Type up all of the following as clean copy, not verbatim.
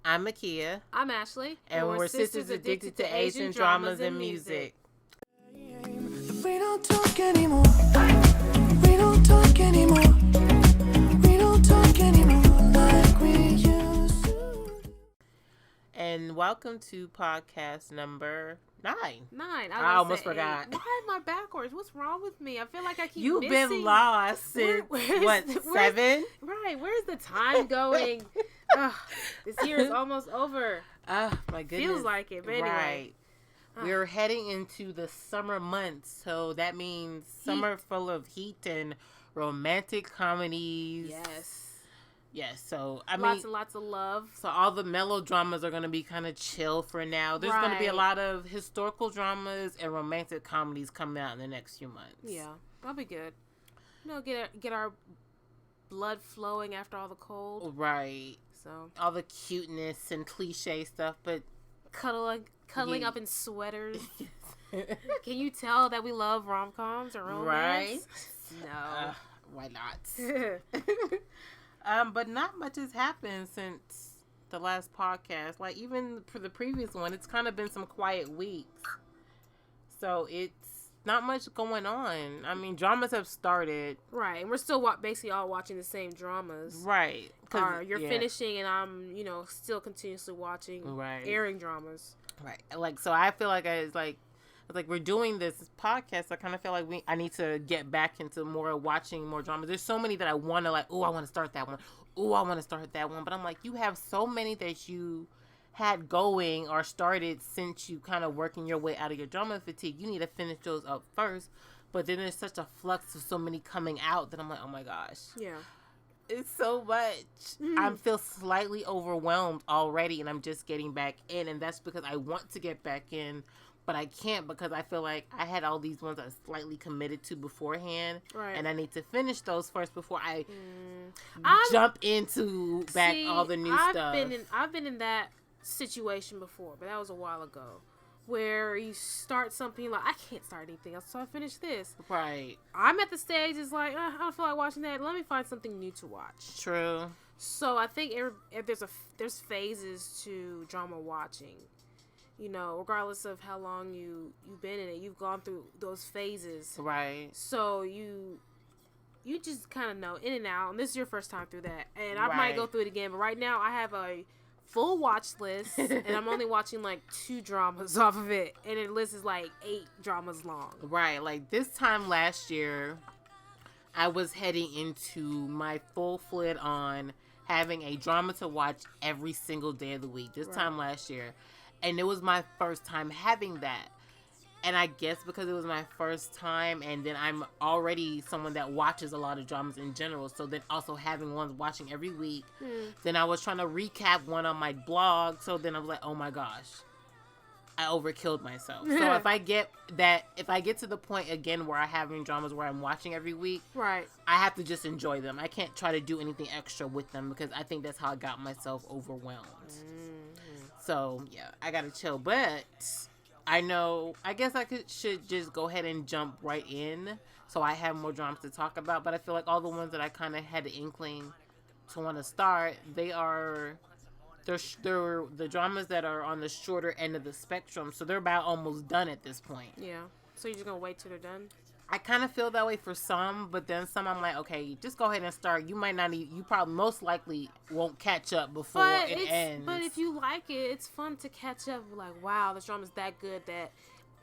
I'm Makia. I'm Ashley. And we're sisters addicted to Asian dramas and music. We don't talk anymore. We don't talk anymore. We don't talk anymore like we used to. And welcome to podcast number 9. 9. I almost forgot. Why am I backwards? What's wrong with me? I feel like I keep You've missing. been lost since, what, 7? Right. Where's the time going? This year is almost over. Oh, my goodness. Feels like it, but anyway. Right. We're heading into the summer months, so that means summer full of heat and romantic comedies. Yes, so I mean, lots and lots of love. So all the melodramas are going to be kind of chill for now. There's going to be a lot of historical dramas and romantic comedies coming out in the next few months. Yeah, that'll be good. You know, get our blood flowing after all the cold. Right. So all the cuteness and cliche stuff, but cuddling up in sweaters. Can you tell that we love rom-coms or romance? Right. No. Why not? But not much has happened since the last podcast. Like, even for the previous one, it's kind of been some quiet weeks. So, it's not much going on. I mean, dramas have started. Right. And we're still basically all watching the same dramas. Right. You're finishing and I'm, still continuously watching airing dramas. Right. Like, so I feel like it's like we're doing this podcast. I kind of feel like I need to get back into watching more dramas. There's so many that I want to I want to start that one. Oh, I want to start that one. But I'm like, you have so many that you had going or started since you kind of working your way out of your drama fatigue. You need to finish those up first. But then there's such a flux of so many coming out that I'm like, oh my gosh. Yeah. It's so much. I feel slightly overwhelmed already and I'm just getting back in. And that's because I want to get back in. But I can't because I feel like I had all these ones I slightly committed to beforehand. Right. And I need to finish those first before I jump into all the new stuff. I've been in that situation before, but that was a while ago. Where you start something like, I can't start anything else, so I finish this. Right. I'm at the stage, it's like, I don't feel like watching that. Let me find something new to watch. True. So I think there's phases to drama watching. Regardless of how long you've been in it, you've gone through those phases. Right. So you just kind of know in and out. And this is your first time through that. And I might go through it again. But right now I have a full watch list. And I'm only watching like 2 dramas off of it. And the list is like 8 dramas long. Right. Like this time last year, I was heading into my full-fledged on having a drama to watch every single day of the week. This time last year. And it was my first time having that. And I guess because it was my first time, and then I'm already someone that watches a lot of dramas in general, so then also having one watching every week, then I was trying to recap one on my blog, so then I was like, oh my gosh, I overkilled myself. So if I get to the point again where I'm having dramas where I'm watching every week, right, I have to just enjoy them. I can't try to do anything extra with them because I think that's how I got myself overwhelmed. So, yeah, I gotta chill. But I guess should just go ahead and jump right in so I have more dramas to talk about. But I feel like all the ones that I kind of had the inkling to want to start, they're the dramas that are on the shorter end of the spectrum. So they're about almost done at this point. Yeah. So you're just gonna wait till they're done? I kind of feel that way for some, but then some I'm like, okay, just go ahead and start. You might not you probably most likely won't catch up before it ends. But if you like it, it's fun to catch up. Like, wow, this drama's that good that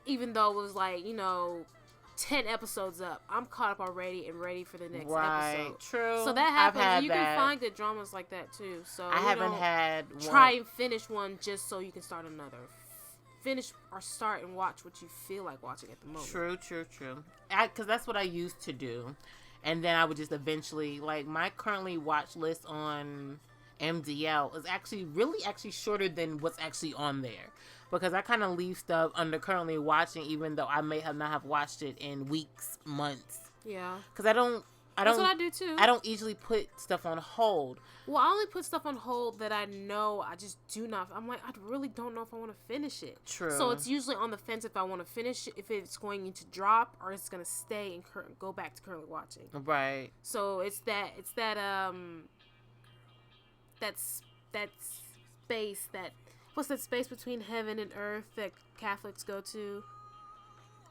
even though it was like, 10 episodes up, I'm caught up already and ready for the next episode. True. So that happens. You can find good dramas like that too. So I haven't had one. Try and finish one just so you can start another. Finish or start and watch what you feel like watching at the moment. True. Because that's what I used to do. And then I would just eventually, like, my currently watch list on MDL is actually shorter than what's actually on there. Because I kind of leave stuff under currently watching, even though I may not have watched it in weeks, months. Yeah. Because that's what I do too. I don't easily put stuff on hold. Well, I only put stuff on hold that I know I just do not. I'm like, I really don't know if I want to finish it. True. So it's usually on the fence if I want to finish it, if it's going to drop or it's going to stay and go back to currently watching. Right. So that's space what's that space between heaven and earth that Catholics go to?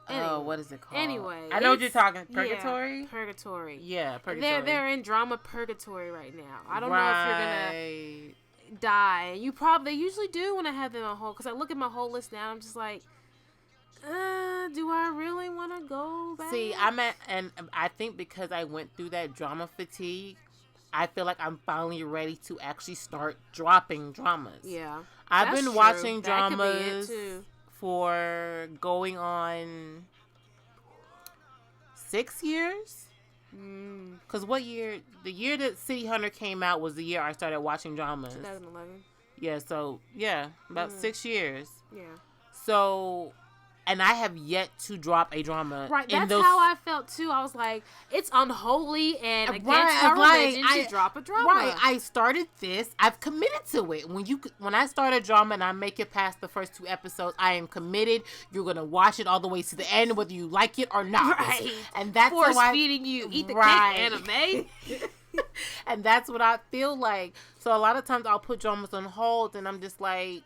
Anyway, Oh, what is it called? Anyway, I know what you're talking. Purgatory? Yeah, purgatory. Yeah, purgatory. They're in drama purgatory right now. I don't know if you're gonna die. They usually do when I have them on hold, because I look at my whole list now, I'm just like, do I really want to go back? See, and I think because I went through that drama fatigue, I feel like I'm finally ready to actually start dropping dramas. Yeah. I've been watching that dramas for going on 6 years. Because what year? The year that City Hunter came out was the year I started watching dramas. 2011. Yeah, so, about 6 years. Yeah. So, and I have yet to drop a drama. Right, that's how I felt too. I was like, it's unholy and against our religion to drop a drama. Right, I started this. I've committed to it. When I start a drama and I make it past the first 2 episodes, I am committed. You're going to watch it all the way to the end, whether you like it or not. Right. And that's feeding you. Eat the cake anime. And that's what I feel like. So a lot of times I'll put dramas on hold and I'm just like,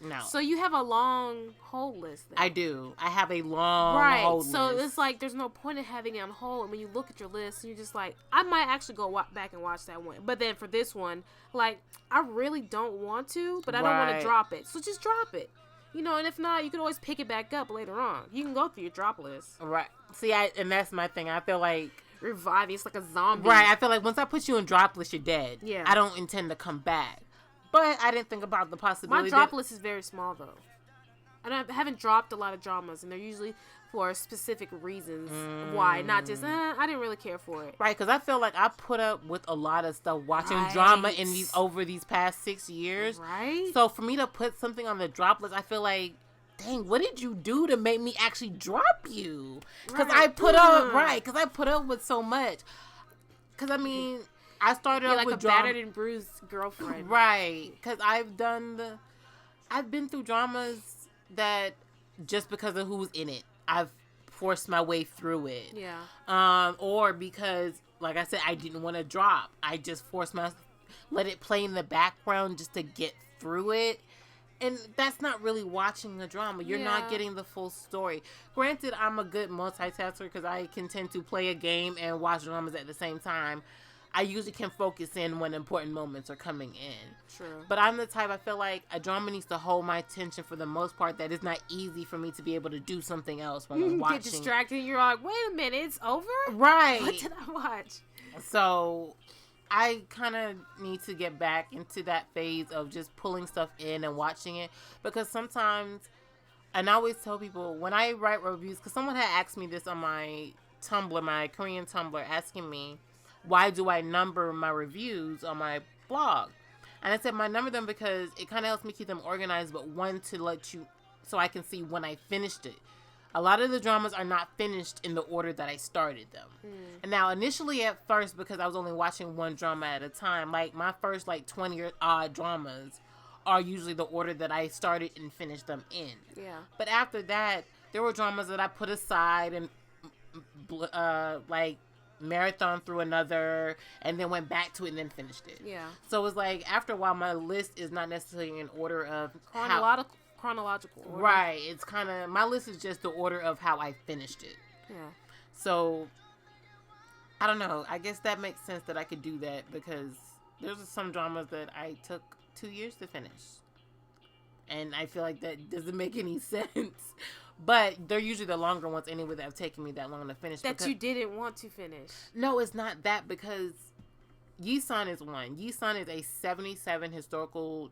no. So you have a long hold list then. I do. I have a long hold list. So it's like there's no point in having it on hold. When you look at your list, you're just like, I might actually go back and watch that one. But then for this one, like, I really don't want to, but I don't want to drop it. So just drop it. And if not, you can always pick it back up later on. You can go through your drop list. Right. See, and that's my thing. I feel like revive you. It's like a zombie. Right. I feel like once I put you in drop list, you're dead. Yeah. I don't intend to come back. But I didn't think about the possibility. My drop list is very small, though. I haven't dropped a lot of dramas, and they're usually for specific reasons why, not just, I didn't really care for it. Right, because I feel like I put up with a lot of stuff watching drama over these past 6 years. Right. So for me to put something on the drop list, I feel like, dang, what did you do to make me actually drop you? Because I put up with so much. Because, I mean, I started off like with a battered and bruised girlfriend. Right. Because I've been through dramas that just because of who's in it, I've forced my way through it. Yeah. Or because, like I said, I didn't want to drop. I just let it play in the background just to get through it. And that's not really watching the drama. You're not getting the full story. Granted, I'm a good multitasker because I can tend to play a game and watch dramas at the same time. I usually can focus in when important moments are coming in. True. But I'm the type, I feel like a drama needs to hold my attention for the most part. That it's not easy for me to be able to do something else while I'm watching. Get distracted and you're like, wait a minute, it's over? Right. What did I watch? So I kind of need to get back into that phase of just pulling stuff in and watching it. Because sometimes, and I always tell people, when I write reviews, because someone had asked me this on my Tumblr, my Korean Tumblr, asking me, why do I number my reviews on my blog? And I said, I number them because it kind of helps me keep them organized, but one, to let you, so I can see when I finished it. A lot of the dramas are not finished in the order that I started them. And now, initially at first, because I was only watching one drama at a time, like my first 20 or odd dramas are usually the order that I started and finished them in. Yeah. But after that, there were dramas that I put aside and marathon through another and then went back to it and then finished it. Yeah. So it was like, after a while, my list is not necessarily in order of chronological order. Right. It's kind of, my list is just the order of how I finished it. Yeah. So I don't know. I guess that makes sense that I could do that, because there's some dramas that I took 2 years to finish. And I feel like that doesn't make any sense. But they're usually the longer ones anyway that have taken me that long to finish. That you didn't want to finish. No, it's not that, because Yi-san is one. Yi-san is a 77 historical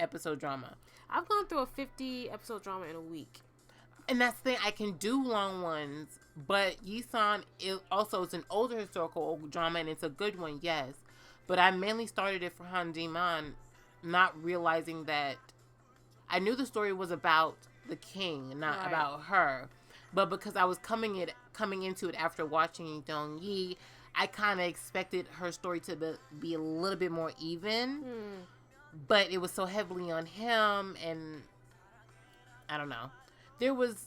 episode drama. I've gone through a 50 episode drama in a week. And that's the thing, I can do long ones, but Yi-san is an older historical drama, and it's a good one, yes. But I mainly started it for Han Ji-man, not realizing that I knew the story was about the king, not about her. But because I was coming into it after watching Dong Yi, I kind of expected her story to be a little bit more even. But it was so heavily on him, and I don't know. There was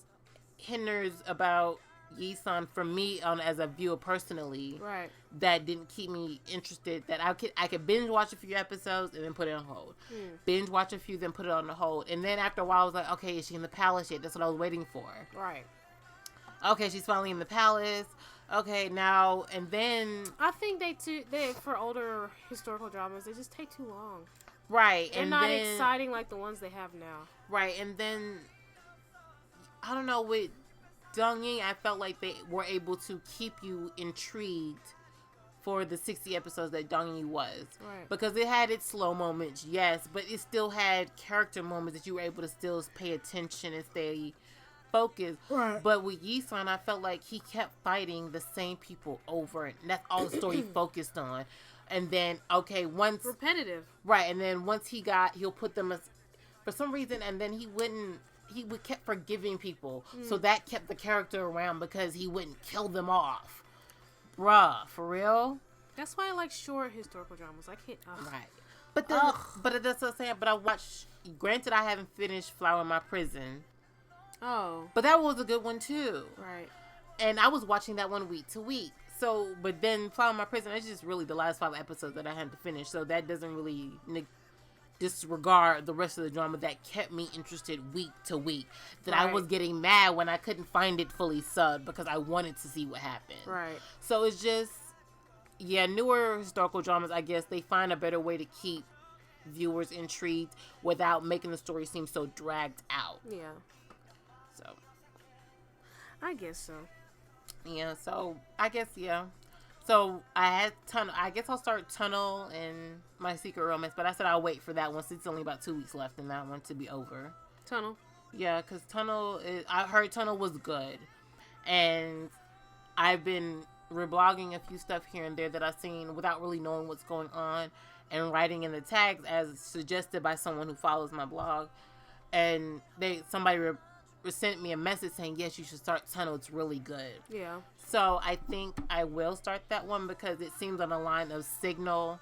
hinders about Yi-san, for me, as a viewer personally, Right. that didn't keep me interested. That I could binge watch a few episodes and then put it on hold. Binge watch a few, then put it on the hold. And then after a while, I was like, okay, is she in the palace yet? That's what I was waiting for. Right. Okay, she's finally in the palace. Okay, now, and then... I think they for older historical dramas, they just take too long. Right. They're and not then, exciting like the ones they have now. Right, and then, I don't know, with Dong Ying, I felt like they were able to keep you intrigued for the 60 episodes that Dong Ying was. Right. Because it had its slow moments, yes, but it still had character moments that you were able to still pay attention and stay focused. Right. But with Yi-san, I felt like he kept fighting the same people over, and that's all the story focused on. And then, okay, once... repetitive. Right, and then once he'll put them as... For some reason, and then he would kept forgiving people. So that kept the character around because he wouldn't kill them off. Bruh, for real? That's why I like short historical dramas. I can't... Right. But then, but that's what I'm saying. But I watched... Granted, I haven't finished Flower in My Prison. Oh. But that was a good one, too. Right. And I was watching that one week to week. So, but then Flower in My Prison, it's just really the last 5 episodes that I had to finish. So that doesn't really disregard the rest of the drama that kept me interested week to week. That I was getting mad when I couldn't find it fully subbed because I wanted to see what happened. Right. So it's just, newer historical dramas, I guess, they find a better way to keep viewers intrigued without making the story seem so dragged out. Yeah. So. I guess so. Yeah, so I guess, So I had Tunnel. I guess I'll start Tunnel and My Secret Romance, but I said I'll wait for that one since it's only about 2 weeks left in that one to be over. Tunnel. Yeah, because I heard Tunnel was good. And I've been reblogging a few stuff here and there that I've seen without really knowing what's going on and writing in the tags as suggested by someone who follows my blog. And somebody sent me a message saying, yes, you should start Tunnel. It's really good. Yeah. So I think I will start that one because it seems on the line of Signal,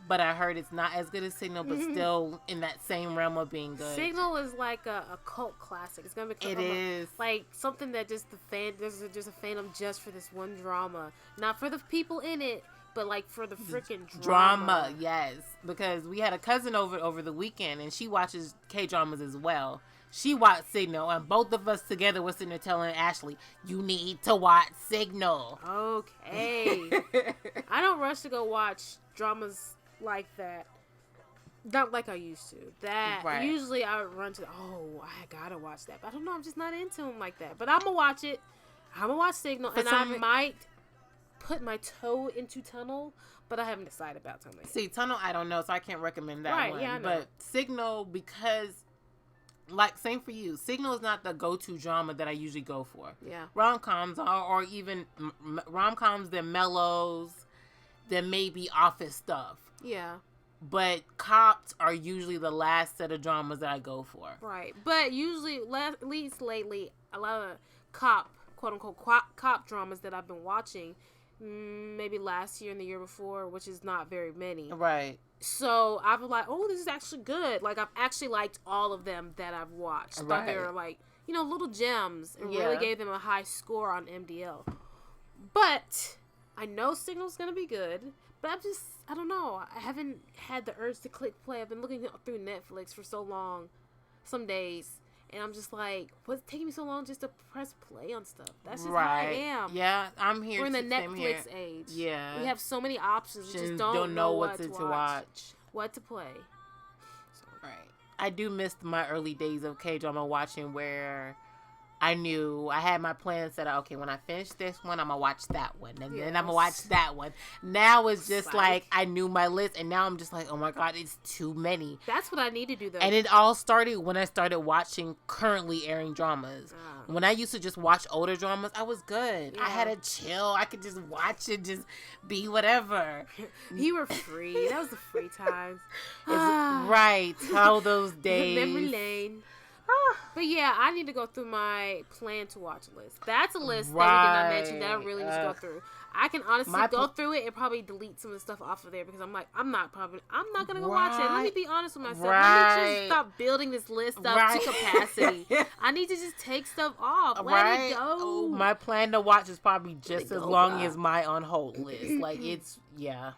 but I heard it's not as good as Signal, but still in that same realm of being good. Signal is like a cult classic. It's gonna become like something that just there's just a fandom just for this one drama, not for the people in it, but like for the freaking drama. Yes, because we had a cousin over the weekend, and she watches K-dramas as well. She watched Signal, and both of us together were sitting there telling Ashley, you need to watch Signal. Okay. I don't rush to go watch dramas like that. Not like I used to. Usually I would run to, I gotta watch that. But I don't know, I'm just not into them like that. But I'm gonna watch it. I'm gonna watch Signal, and I might put my toe into Tunnel, but I haven't decided about Tunnel yet. See, Tunnel, I don't know, so I can't recommend that one. Yeah, I know. But Signal, because... Like, same for you. Signal is not the go-to drama that I usually go for. Yeah. Rom-coms are, or even rom-coms, they're mellows, they're maybe office stuff. Yeah. But cops are usually the last set of dramas that I go for. Right. But usually, at least lately, a lot of quote-unquote, cop dramas that I've been watching, maybe last year and the year before, which is not very many. Right. So I've been like, this is actually good. Like, I've actually liked all of them that I've watched. I thought they were like, little gems, and really gave them a high score on MDL. But I know Signal's gonna be good, but I don't know. I haven't had the urge to click play. I've been looking through Netflix for so long, some days, and I'm just like, what's taking me so long just to press play on stuff? That's just how I am. Yeah, I'm here. We're in the Netflix age. Yeah. We have so many options. We just don't know what to watch. What to play. So. Right. I do miss my early days of K-drama watching where I knew I had my plan set out. Okay, when I finish this one, I'm going to watch that one. And then I'm going to watch that one. Now it's just like I knew my list. And now I'm just like, oh my God, it's too many. That's what I need to do, though. And it all started when I started watching currently airing dramas. When I used to just watch older dramas, I was good. I had a chill. I could just watch it, just be whatever. You were free. That was the free times. Right. All those days. Memory lane. But yeah, I need to go through my plan to watch list. That's a list that we did not mention that I really need to go through. I can honestly go through it and probably delete some of the stuff off of there because I'm like, I'm not gonna go watch it. Let me be honest with myself. Let me just stop building this list up to capacity. I need to just take stuff off. Let it go. Oh, my plan to watch is probably just as long as my on hold list. Like it's Yeah.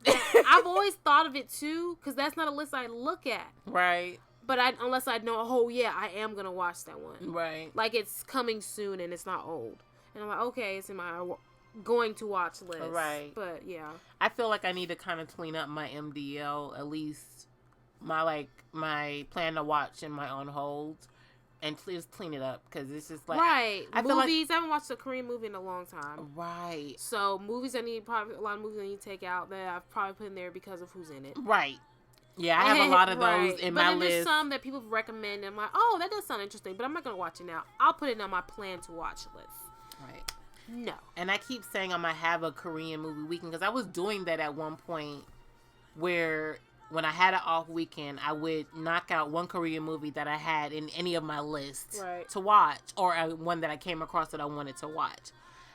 I've always thought of it too because that's not a list I look at. Right. But unless I know, I am going to watch that one. Right. Like, it's coming soon and it's not old. And I'm like, okay, it's in my going to watch list. Right. But, yeah. I feel like I need to kind of clean up my MDL, at least my plan to watch and my on hold. And just clean it up because it's just like... Right. I haven't watched a Korean movie in a long time. Right. So, probably a lot of movies I need to take out that I've probably put in there because of who's in it. Right. Yeah, I have a lot of those in my list. But there's some that people recommend. And I'm like, oh, that does sound interesting, but I'm not going to watch it now. I'll put it on my plan to watch list. Right. No. And I keep saying I'm going to have a Korean movie weekend because I was doing that at one point where when I had an off weekend, I would knock out one Korean movie that I had in any of my lists to watch or one that I came across that I wanted to watch.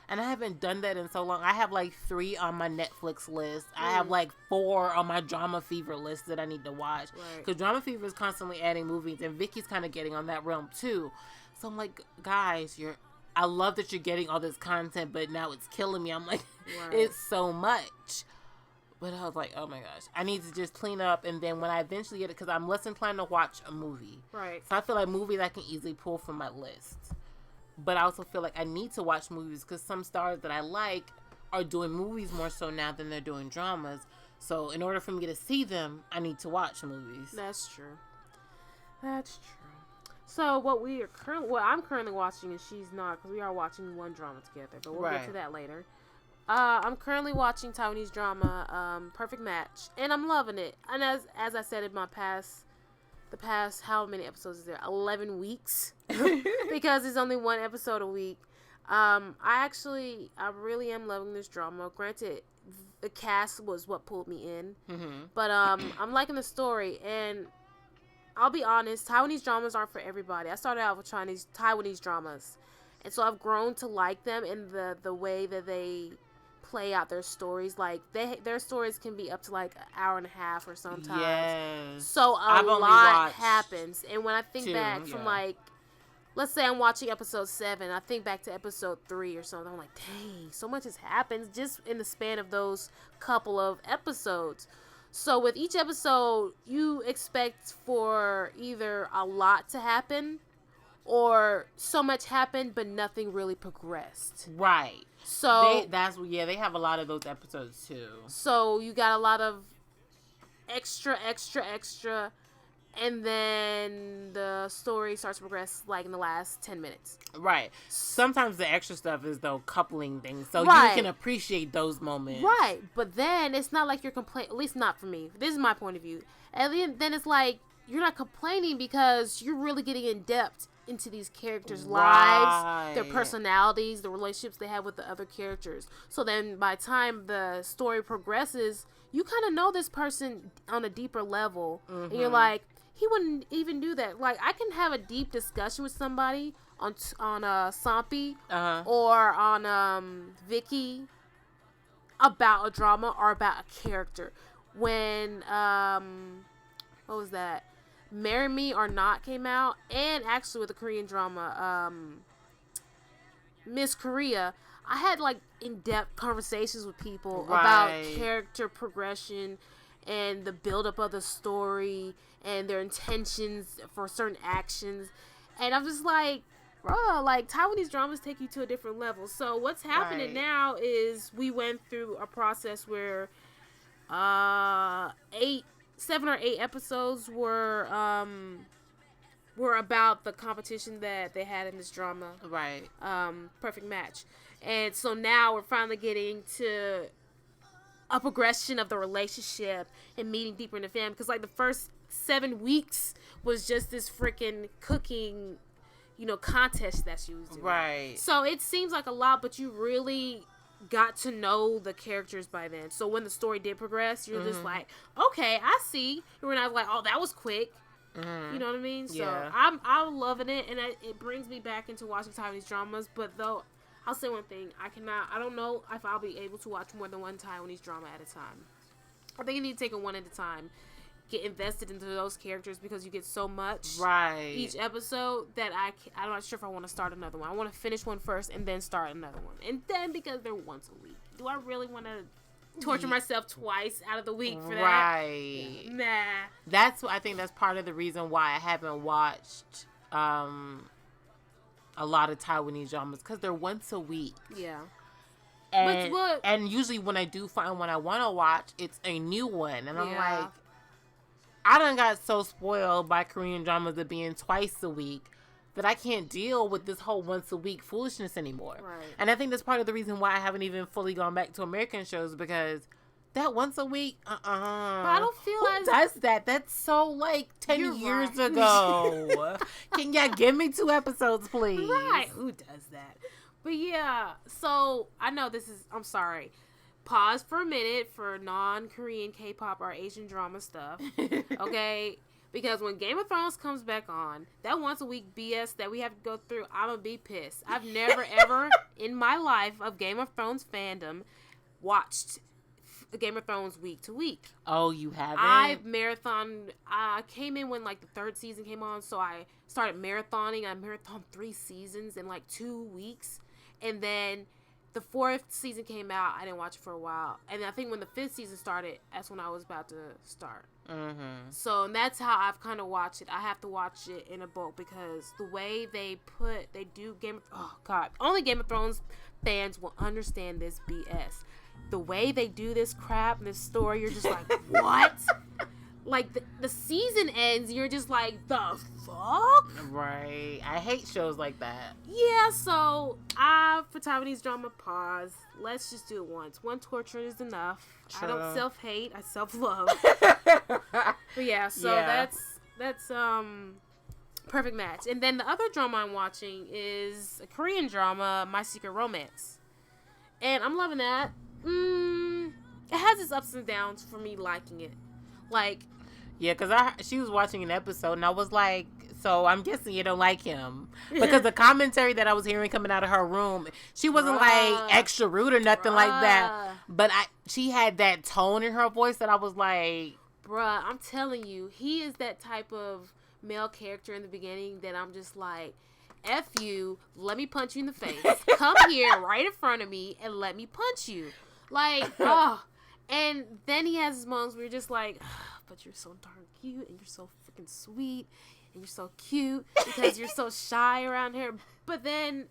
And I haven't done that in so long. I have like 3 on my Netflix list. I have like 4 on my Drama Fever list that I need to watch. Because Drama Fever is constantly adding movies. And Vicky's kind of getting on that realm too. So I'm like, guys, I love that you're getting all this content, but now it's killing me. I'm like, it's so much. But I was like, oh my gosh. I need to just clean up. And then when I eventually get it, because I'm less inclined to watch a movie. Right. So I feel like movies I can easily pull from my list. But I also feel like I need to watch movies because some stars that I like are doing movies more so now than they're doing dramas. So in order for me to see them, I need to watch movies. That's true. So what I'm currently watching and she's not because we are watching one drama together, but we'll get to that later. I'm currently watching Taiwanese drama, Perfect Match, and I'm loving it. And as I said in the past, how many episodes is there? 11 weeks. Because it's only one episode a week. I really am loving this drama. Granted, the cast was what pulled me in. Mm-hmm. But I'm liking the story. And I'll be honest, Taiwanese dramas aren't for everybody. I started out with Taiwanese dramas. And so I've grown to like them in the way that they play out their stories. Like their stories can be up to like an hour and a half or sometimes. Yes. So a lot happens. And when I think back from like, let's say I'm watching episode 7, I think back to episode 3 or something. I'm like, dang, so much has happened just in the span of those couple of episodes. So with each episode, you expect for either a lot to happen or so much happened but nothing really progressed. Right. So they have a lot of those episodes too. So you got a lot of extra, and then the story starts to progress like in the last 10 minutes. Right. Sometimes the extra stuff is though coupling things, so you can appreciate those moments. Right. But then it's not like you're complaining. At least not for me. This is my point of view. And then it's like you're not complaining because you're really getting in depth into these characters' lives, their personalities, the relationships they have with the other characters. So then by the time the story progresses, you kind of know this person on a deeper level. Mm-hmm. And you're like, he wouldn't even do that. Like, I can have a deep discussion with somebody on Sampi or on Vicky about a drama or about a character. When, what was that? Marry Me or Not came out, and actually with the Korean drama, Miss Korea, I had like in-depth conversations with people about character progression and the build-up of the story and their intentions for certain actions. And I'm just like, bro, like Taiwanese dramas take you to a different level. So what's happening now is we went through a process where 7 or 8 episodes were about the competition that they had in this drama. Right. Perfect Match. And so now we're finally getting to a progression of the relationship and meeting deeper in the family. Because like the first 7 weeks was just this freaking cooking, contest that she was doing. Right. So it seems like a lot, but you really got to know the characters by then. So when the story did progress, you're just like, okay, I see. And when I was like, oh, that was quick. You know what I mean? So Yeah. I'm loving it, and it brings me back into watching Taiwanese dramas. But though, I'll say one thing: I don't know if I'll be able to watch more than one Taiwanese drama at a time. I think you need to take it one at a time. Get invested into those characters because you get so much each episode that I'm not sure if I want to start another one. I want to finish one first and then start another one. And then because they're once a week, do I really want to torture myself twice out of the week for that? Right. Nah. I think that's part of the reason why I haven't watched a lot of Taiwanese dramas, because they're once a week. Yeah. And usually when I do find one I want to watch, it's a new one. And I'm like, I done got so spoiled by Korean dramas of being twice a week that I can't deal with this whole once a week foolishness anymore. Right. And I think that's part of the reason why I haven't even fully gone back to American shows, because that once a week, But I don't feel Who does that? That's so like 10 years ago. Can y'all give me 2 episodes, please? Right. Who does that? But yeah, so I know I'm sorry. Pause for a minute for non-Korean K-pop or Asian drama stuff, okay? Because when Game of Thrones comes back on, that once a week BS that we have to go through, I'm gonna be pissed. I've never ever in my life of Game of Thrones fandom watched Game of Thrones week to week. Oh, you haven't? I came in when like the 3rd season came on, so I started marathoning. I marathoned 3 seasons in like 2 weeks, and then the 4th season came out. I didn't watch it for a while. And I think when the 5th season started, that's when I was about to start. Mm-hmm. So and that's how I've kind of watched it. I have to watch it in a bulk because the way they do only Game of Thrones fans will understand this BS. The way they do this crap and this story, you're just like, what? Like, the season ends, you're just like, the fuck? Right. I hate shows like that. Yeah, so, for Taiwanese drama, pause. Let's just do it once. One torture is enough. True. I don't self-hate, I self-love. But yeah, so that's perfect match. And then the other drama I'm watching is a Korean drama, My Secret Romance. And I'm loving that. It has its ups and downs for me liking it. Like, yeah, because she was watching an episode and I was like, so I'm guessing you don't like him, because the commentary that I was hearing coming out of her room, she wasn't like extra rude or nothing like that, but she had that tone in her voice that I was like, bruh, I'm telling you, he is that type of male character in the beginning that I'm just like, F you, let me punch you in the face. Come here right in front of me and let me punch you. Like, and then he has his moments where you're just like, but you're so darn cute and you're so freaking sweet and you're so cute because you're so shy around here. But then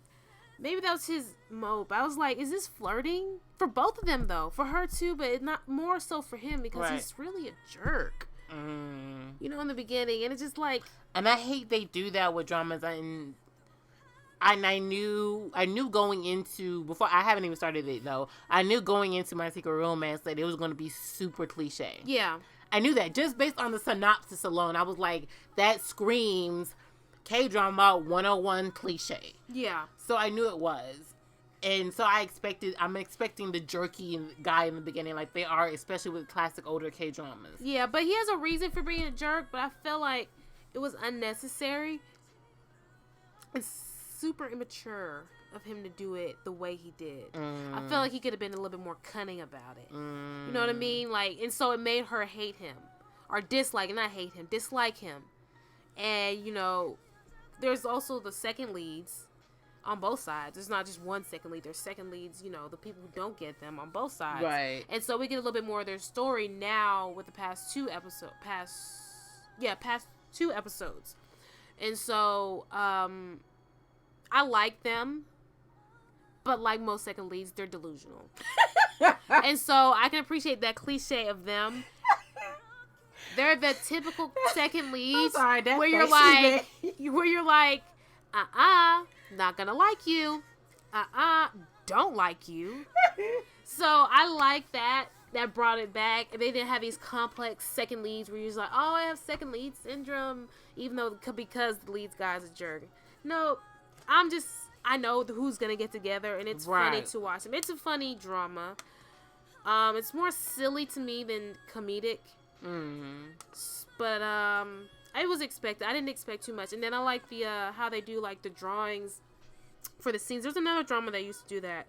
maybe that was his mope. I was like, is this flirting? For both of them though. For her too, but not more so for him because he's really a jerk. You know, in the beginning. And it's just like, and I hate they do that with dramas. And I knew going into, before I haven't even started it though, I knew going into My Secret Romance that it was going to be super cliche. Yeah. I knew that just based on the synopsis alone. I was like, that screams K-drama 101 cliche. Yeah. So I knew it was. And so I'm expecting the jerky guy in the beginning like they are, especially with classic older K-dramas. Yeah, but he has a reason for being a jerk, but I feel like it was unnecessary. It's super immature of him to do it the way he did. I feel like he could have been a little bit more cunning about it. You know what I mean? Like, and so it made her hate him. Or dislike him. And, you know, there's also the second leads on both sides. There's not just one second lead. There's second leads, you know, the people who don't get them on both sides. Right. And so we get a little bit more of their story now with the past 2 episodes. Past 2 episodes. And so, I like them. But like most second leads, they're delusional. And so I can appreciate that cliche of them. They're the typical second leads where you're like, not gonna like you. Don't like you. So I like that. That brought it back. And they didn't have these complex second leads where you're just like, oh, I have second lead syndrome, even though because the lead guy's a jerk. No, I know who's gonna get together, and it's funny to watch them. It's a funny drama. It's more silly to me than comedic. But I was expected. I didn't expect too much. And then I like the how they do like the drawings for the scenes. There's another drama that used to do that.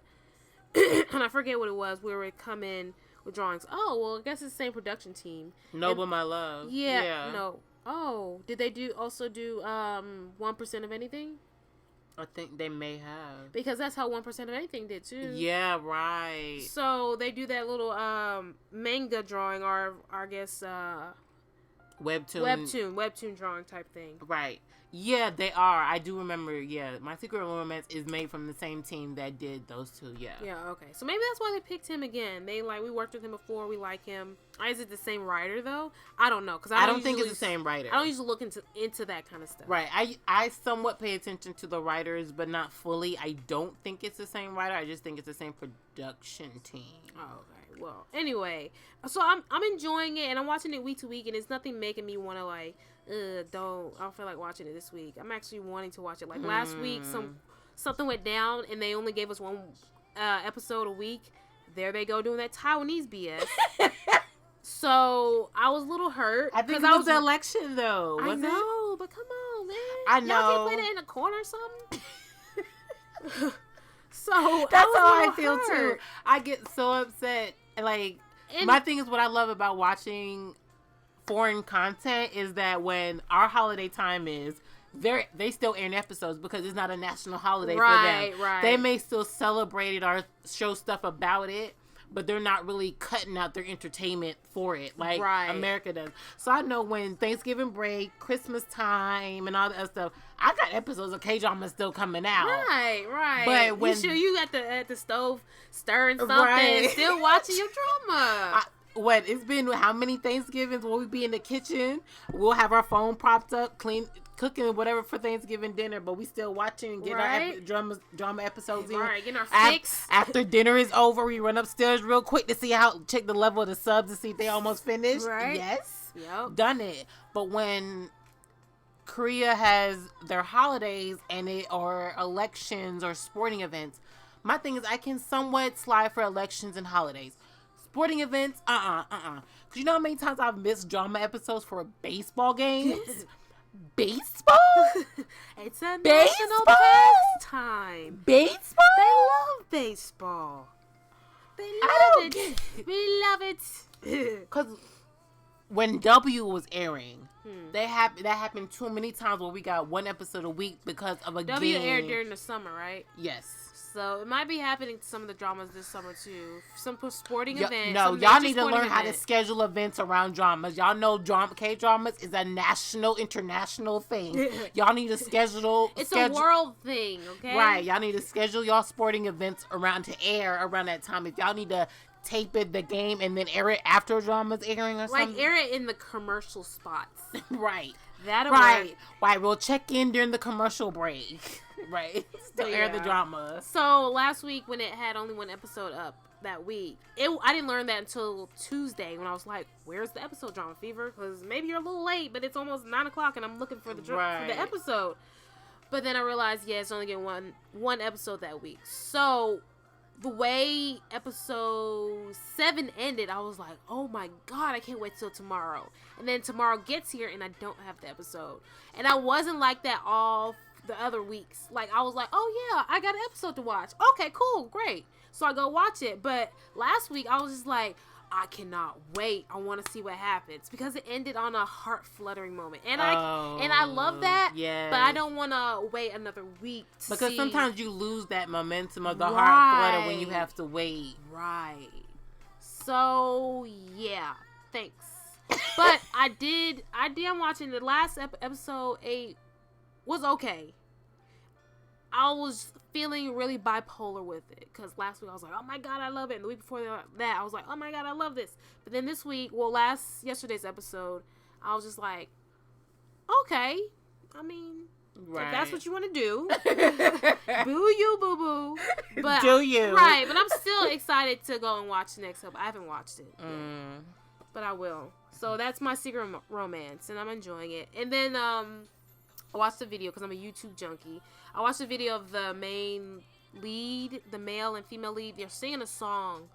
And I forget what it was, where it would come in with drawings. Oh, well, I guess it's the same production team. Noble My Love. Yeah. No. Oh, did they also do 1% of Anything? I think they may have. Because that's how 1% of Anything did too. Yeah, right. So they do that little manga drawing, or I guess webtoon drawing type thing. Right. Yeah, they are. I do remember. Yeah, My Secret Romance is made from the same team that did those two. Yeah. Yeah. Okay. So maybe that's why they picked him again. We worked with him before. We like him. Is it the same writer though? I don't know, because I don't think it's the same writer. I don't usually look into that kind of stuff. Right. I somewhat pay attention to the writers, but not fully. I don't think it's the same writer. I just think it's the same production team. Oh, okay. Well, anyway, so I'm enjoying it, and I'm watching it week to week, and it's nothing making me want to like, I don't feel like watching it this week. I'm actually wanting to watch it. Like last week, something went down, and they only gave us one episode a week. There they go doing that Taiwanese BS. So I was a little hurt. I think it was the election though. I know, but come on, man. I know. Y'all can't play that in a corner or something. So that's how I feel too. I get so upset. Like, and my thing is, what I love about watching foreign content is that when our holiday time is, they still air episodes because it's not a national holiday for them. Right. They may still celebrate it or show stuff about it, but they're not really cutting out their entertainment for it like America does. So I know when Thanksgiving break, Christmas time, and all that other stuff, I got episodes of K-drama still coming out. Right. But when you at the stove stirring something, still watching your drama. It's been how many Thanksgivings will we be in the kitchen? We'll have our phone propped up, cooking whatever for Thanksgiving dinner, but we still watching and get our drama episodes in. Right, getting our fix. After dinner is over, we run upstairs real quick to check the level of the subs to see if they almost finished. Right. Yes. Yep. Done it. But when Korea has their holidays or elections or sporting events, my thing is I can somewhat slide for elections and holidays. Sporting events, Because you know how many times I've missed drama episodes for baseball games? Baseball? It's a national pastime. Baseball? They love baseball. They love it. We love it. Because when W was airing, that happened too many times where we got one episode a week because of a W game. aired during the summer, right? Yes. So it might be happening to some of the dramas this summer too. Some sporting events. No, y'all need to learn how to schedule events around dramas. Y'all know K-dramas is a national, international thing. Y'all need to schedule. It's a world thing, okay? Right. Y'all need to schedule y'all sporting events around that time. If y'all need to tape the game and then air it after drama's airing or something. Like air it in the commercial spots. Right. That'll work. Right. We'll check in during the commercial break. Right. Still air the drama. So last week when it had only one episode up that week, I didn't learn that until Tuesday when I was like, where's the episode, Drama Fever? Because maybe you're a little late, but it's almost 9 o'clock and I'm looking for the episode. But then I realized, it's only getting one episode that week. So the way episode 7 ended, I was like, oh my god, I can't wait till tomorrow. And then tomorrow gets here and I don't have the episode. And I wasn't like that all the other weeks. Like, I was like, oh yeah, I got an episode to watch. Okay, cool, great. So I go watch it. But last week, I was just like, I cannot wait. I want to see what happens. Because it ended on a heart-fluttering moment. And I love that. Yes. But I don't want to wait another week to because sometimes you lose that momentum of the heart flutter when you have to wait. Right. So, yeah. Thanks. But I'm watching the last episode 8 was okay. I was feeling really bipolar with it because last week I was like, oh my god, I love it, and the week before that I was like, oh my god, I love this. But then this week, yesterday's episode, I was just like, okay, I mean, if that's what you want to do, boo you, boo boo. But do you right? But I'm still excited to go and watch the next episode. I haven't watched it, but I will. So that's My Secret Romance, and I'm enjoying it. And then I watched the video because I'm a YouTube junkie. I watched the video of the main lead, the male and female lead. They're singing a song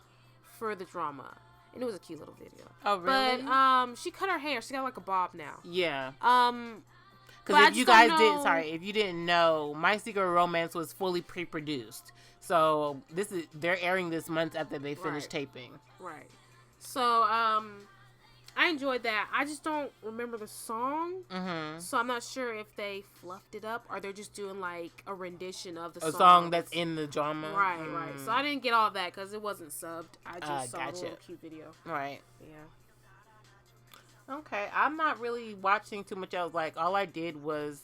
for the drama. And it was a cute little video. Oh, really? But she cut her hair. She got like a bob now. Yeah. Because if you guys if you didn't know, My Secret Romance was fully pre-produced. So they're airing this month after they finished taping. Right. So I enjoyed that. I just don't remember the song. Mm-hmm. So I'm not sure if they fluffed it up or they're just doing like a rendition of the song. A song that's in the drama. Right, right. So I didn't get all that because it wasn't subbed. I just saw the little cute video. Right. Yeah. Okay. I'm not really watching too much else. Like, all I did was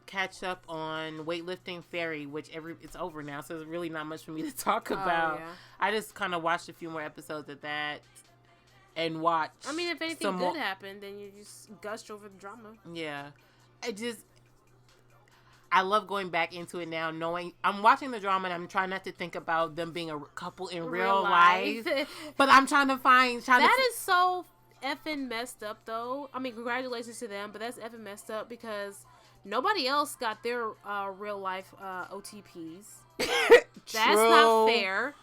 catch up on Weightlifting Fairy, which it's over now, so there's really not much for me to talk about. Yeah. I just kind of watched a few more episodes of that. And watch. I mean, if anything good happened, then you just gushed over the drama. Yeah. I love going back into it now, knowing I'm watching the drama and I'm trying not to think about them being a couple in real life. But I'm trying to find. That is so effing messed up, though. I mean, congratulations to them, but that's effing messed up because nobody else got their real life OTPs. That's not fair.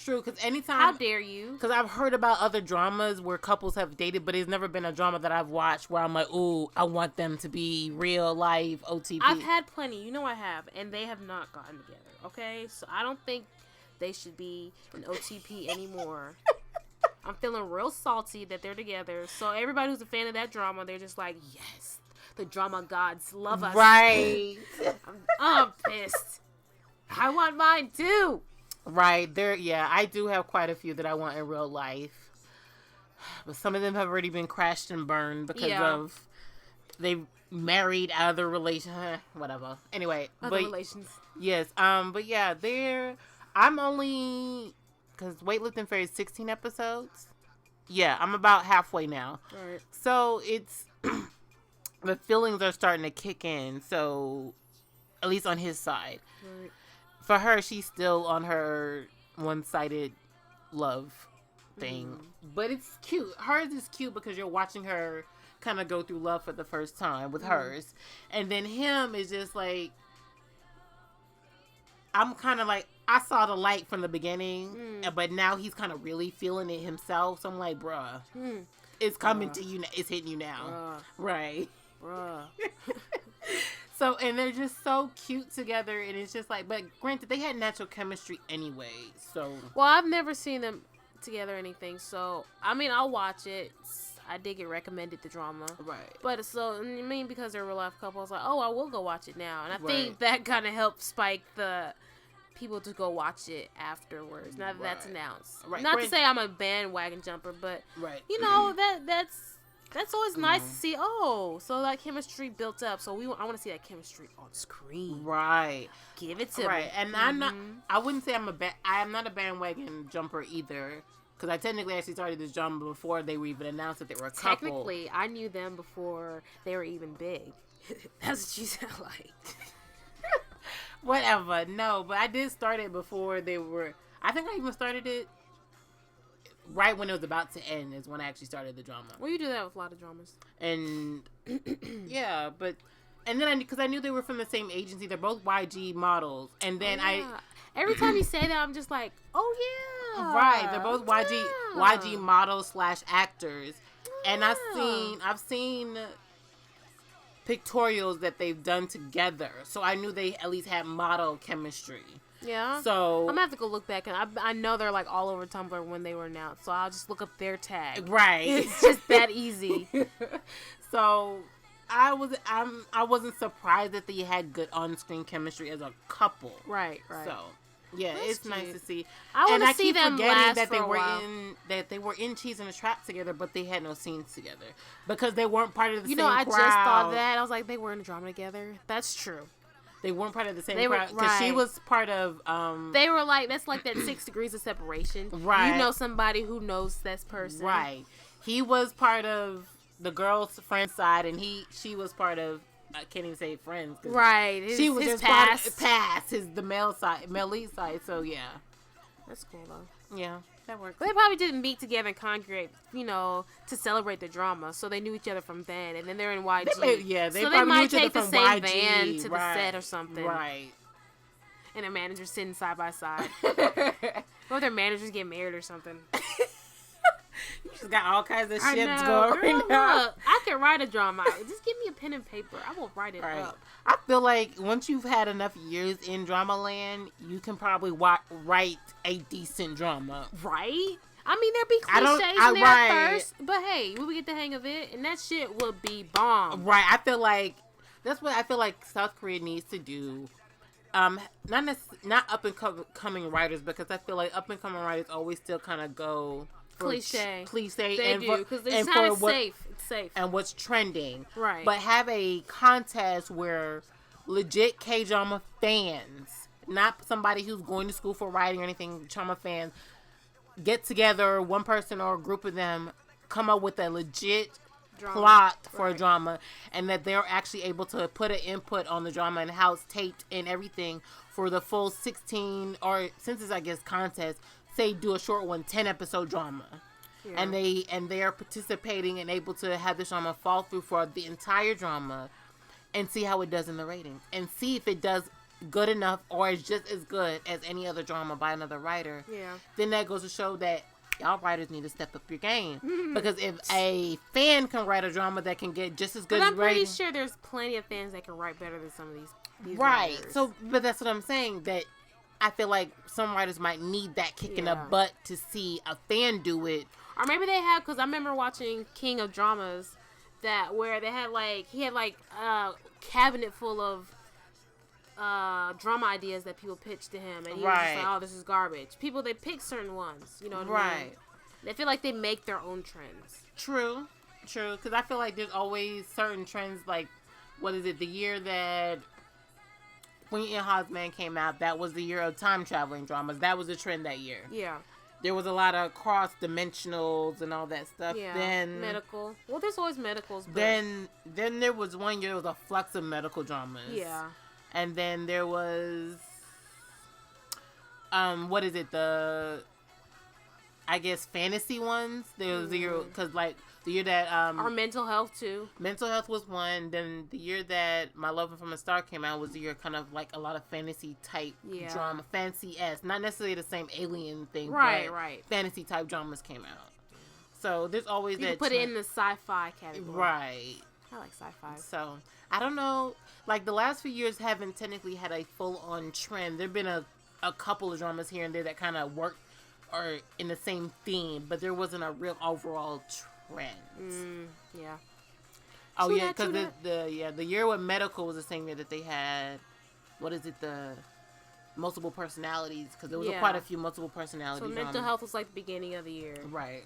True, because anytime... How dare you? Because I've heard about other dramas where couples have dated, but it's never been a drama that I've watched where I'm like, ooh, I want them to be real life OTP. I've had plenty. You know I have. And they have not gotten together, okay? So I don't think they should be an OTP anymore. I'm feeling real salty that they're together. So everybody who's a fan of that drama, they're just like, yes, the drama gods love us. Right. I'm pissed. I want mine too. Right. I do have quite a few that I want in real life. But some of them have already been crashed and burned because of they married out of the relation. Whatever. Anyway. Relations. Yes. But yeah, I'm only, because Weightlifting Fairy is 16 episodes. Yeah, I'm about halfway now. Right. So it's, the feelings are starting to kick in. So, at least on his side. Right. For her, she's still on her one-sided love thing. But it's cute. Hers is cute because you're watching her kind of go through love for the first time with hers. And then him is just like, I'm kind of like, I saw the light from the beginning, but now he's kind of really feeling it himself. So I'm like, bruh, it's coming to you. It's hitting you now. Right. Bruh. So, and they're just so cute together, and it's just like, but granted, they had natural chemistry anyway, so. Well, I've never seen them together or anything, so, I mean, I'll watch it. I did get recommended the drama. Right. But, so, I mean, because they're a real life couple, I was like, oh, I will go watch it now. And I think that kind of helped spike the people to go watch it afterwards, now that that's announced. Right. Not to say I'm a bandwagon jumper, but, you know, that's always nice to see. Oh, so that chemistry built up. So I want to see that chemistry on screen. Right. Give it to me. Right. And I wouldn't say I am not a bandwagon jumper either. Because I technically actually started this drama before they were even announced that they were a couple. Technically, I knew them before they were even big. That's what you sound like. Whatever. No, but I did start it before they were. I think I even started it right when it was about to end is when I actually started the drama. Well, you do that with a lot of dramas. And yeah, but and then because I knew they were from the same agency, they're both YG models. And then every time you say that, I'm just like, oh yeah, right. They're both YG models / actors, and I've seen pictorials that they've done together, so I knew they at least had model chemistry. Yeah. So I'm gonna have to go look back, and I know they're like all over Tumblr when they were announced, so I'll just look up their tag. Right. It's just that easy. So I wasn't surprised that they had good on-screen chemistry as a couple. Right. So yeah, it's nice to see. I want to see them last that for a while. They were in Cheese in a Trap together, but they had no scenes together because they weren't part of the same crowd. I just thought that. I was like, they were in a drama together. That's true. They weren't part of the same crowd because she was part of. They were like that's like that 6 degrees of separation. Right. You know somebody who knows this person. Right. He was part of the girl's friend side, and she was part of. I can't even say friends. Right. She was his past. The male lead side. So yeah, that's cool though. Yeah, that works. But they probably didn't meet together and congregate, to celebrate the drama. So they knew each other from then, and then they're in YG. They might take the same van to the set or something. Right. And their managers sitting side by side. Or their managers get married or something. She's got all kinds of ships Girl, going right now. look, I can write a drama. Just give me a pen and paper. I will write it up. I feel like once you've had enough years in drama land, you can probably write a decent drama. Right? I mean, there'd be cliches in there at first, but hey, when we get the hang of it, and that shit will be bomb. Right. I feel like that's what I feel like South Korea needs to do. Not up and coming writers, because I feel like up and coming writers always still kind of go for cliche. They do, because it's kind of safe. It's safe. And what's trending. Right. But have a contest where legit K-drama fans, not somebody who's going to school for writing or anything, drama fans, get together, one person or a group of them, come up with a legit plot for a drama, and that they're actually able to put an input on the drama and how it's taped and everything for the full 16, or since it's, I guess, contest, say do a short one, 10 episode drama. Yeah. And they are participating and able to have this drama fall through for the entire drama and see how it does in the ratings and see if it does good enough or is just as good as any other drama by another writer. Yeah. Then that goes to show that y'all writers need to step up your game. Because if a fan can write a drama that can get just as good as I'm pretty sure there's plenty of fans that can write better than some of these right. writers. So, but that's what I'm saying, that I feel like some writers might need that kick in the butt to see a fan do it. Or maybe they have, because I remember watching King of Dramas, where they had he had a cabinet full of drama ideas that people pitched to him, and he was just like, oh, this is garbage. They pick certain ones, you know what I mean? They feel like they make their own trends. True, because I feel like there's always certain trends, like, what is it, the year that Queen and Husband came out, that was the year of time traveling dramas. That was a trend that year. Yeah. There was a lot of cross-dimensionals and all that stuff. Yeah, then medical. Well, there's always medicals. But... Then there was one year, there was a flux of medical dramas. Yeah. And then there was, what is it, I guess, fantasy ones. There was the year, because, like, the year that... Or mental health, too. Mental health was one. Then the year that My Love from a Star came out was the year kind of like a lot of fantasy-type drama. Fancy-esque. Not necessarily the same alien thing, right. Fantasy-type dramas came out. So there's always you that... put it in the sci-fi category. Right. I like sci-fi. So, I don't know. Like, the last few years haven't technically had a full-on trend. There have been a couple of dramas here and there that kind of worked or in the same theme, but there wasn't a real overall trend. Yeah. Oh, yeah, because the year with medical was the same year that they had, what is it, the multiple personalities, because there was quite a few multiple personality dramas. So mental health was like the beginning of the year. Right.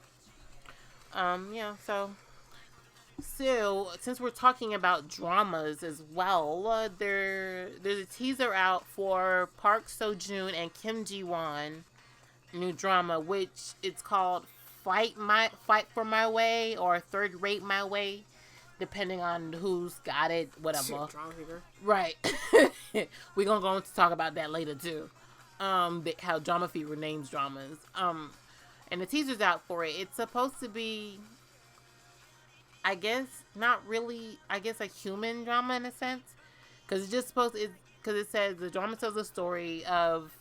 So, since we're talking about dramas as well, there's a teaser out for Park Seo-joon and Kim Ji-won new drama, which it's called Fight for My Way or Third Rate My Way, depending on who's got it, whatever. Right. We're gonna go on to talk about that later too. How Drama Fever names dramas. And the teaser's out for it. It's supposed to be, I guess, not really, I guess, a human drama in a sense. Because it's just supposed to, because it says the drama tells the story of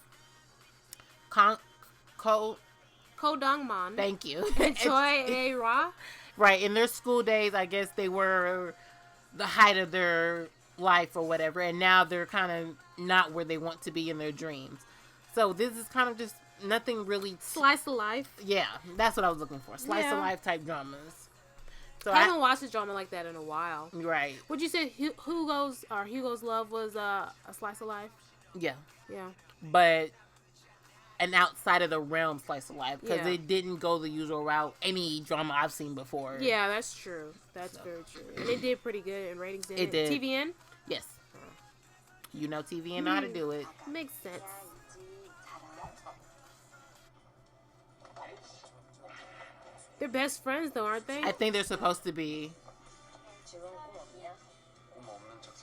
Ko Dongman. Thank you. And Choi A-ra. Right. In their school days, I guess they were the height of their life or whatever. And now they're kind of not where they want to be in their dreams. So this is kind of just nothing really. Slice of life. Yeah. That's what I was looking for. Slice of life type dramas. So I haven't watched a drama like that in a while. Right. Would you say Hugo's Love was a slice of life? Yeah. Yeah. But an outside of the realm slice of life, because it didn't go the usual route any drama I've seen before. Yeah, that's true. That's very true. And it did pretty good in ratings. It did. TVN? Yes. You know TVN know how to do it. Makes sense. They're best friends, though, aren't they? I think they're supposed to be.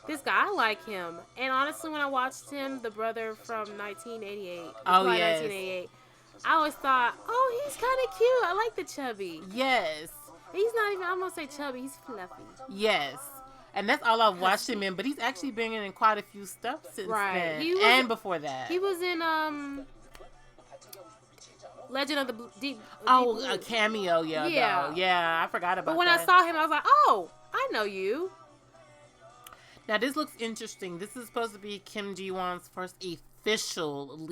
This guy, I like him. And honestly, when I watched him, the brother from 1988. Oh, yes. 1988. I always thought, oh, he's kind of cute. I like the chubby. Yes. He's not even, I'm going to say chubby. He's fluffy. Yes. And that's all I've watched him in. But he's actually been in quite a few stuff since then. And before that. He was in, Legend of the Deep. Oh, Blue. a cameo, Yeah. Yeah, I forgot about that. But when I saw him, I was like, oh, I know you. Now, this looks interesting. This is supposed to be Kim Ji-won's first official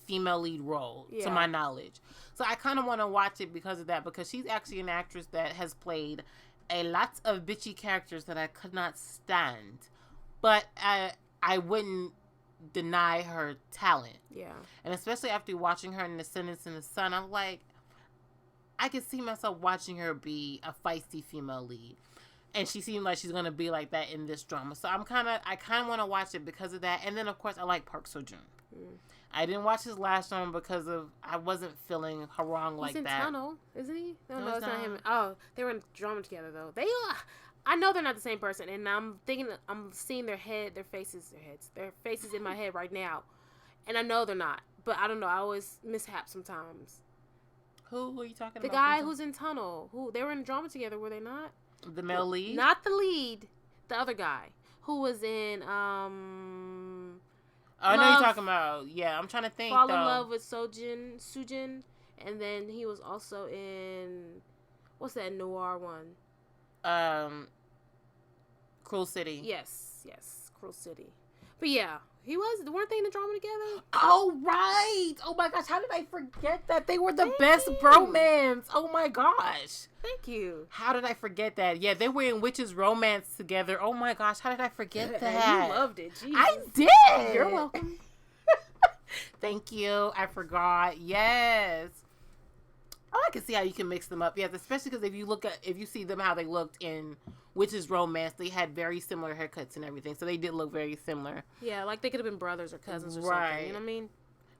female lead role, to my knowledge. So I kind of want to watch it because of that, because she's actually an actress that has played a lot of bitchy characters that I could not stand. But I wouldn't deny her talent. Yeah. And especially after watching her in The Sentence in the Sun, I'm like, I could see myself watching her be a feisty female lead. And she seemed like she's gonna be like that in this drama. So I kind of want to watch it because of that. And then of course I like Park Seo Joon. I didn't watch his last drama because I wasn't feeling Harang like that. He's in Tunnel, isn't he? No, it's not him. Oh, they were in drama together though. I know they're not the same person, and I'm seeing their faces in my head right now, and I know they're not. But I don't know. I always mishap sometimes. Who are you talking about? The guy who's in Tunnel. They were in drama together, were they not? The male lead? Not the lead. The other guy who was in I know you're talking about. Yeah, I'm trying to think. Fall in Love with Sujin, and then he was also in what's that noir one? Cruel City. Yes, Cruel City. But yeah, weren't they in the drama together? Oh right! Oh my gosh, how did I forget that? They were the best bromance. Oh my gosh. Thank you. How did I forget that? Yeah, they were in Witch's Romance together. Oh my gosh, how did I forget that? You loved it. Jesus. I did. You're welcome. Thank you. I forgot. Yes. Oh, I can see how you can mix them up. Yes, especially because if you see them how they looked in Witch's Romance, they had very similar haircuts and everything, so they did look very similar. Yeah, like they could have been brothers or cousins or something. You know what I mean?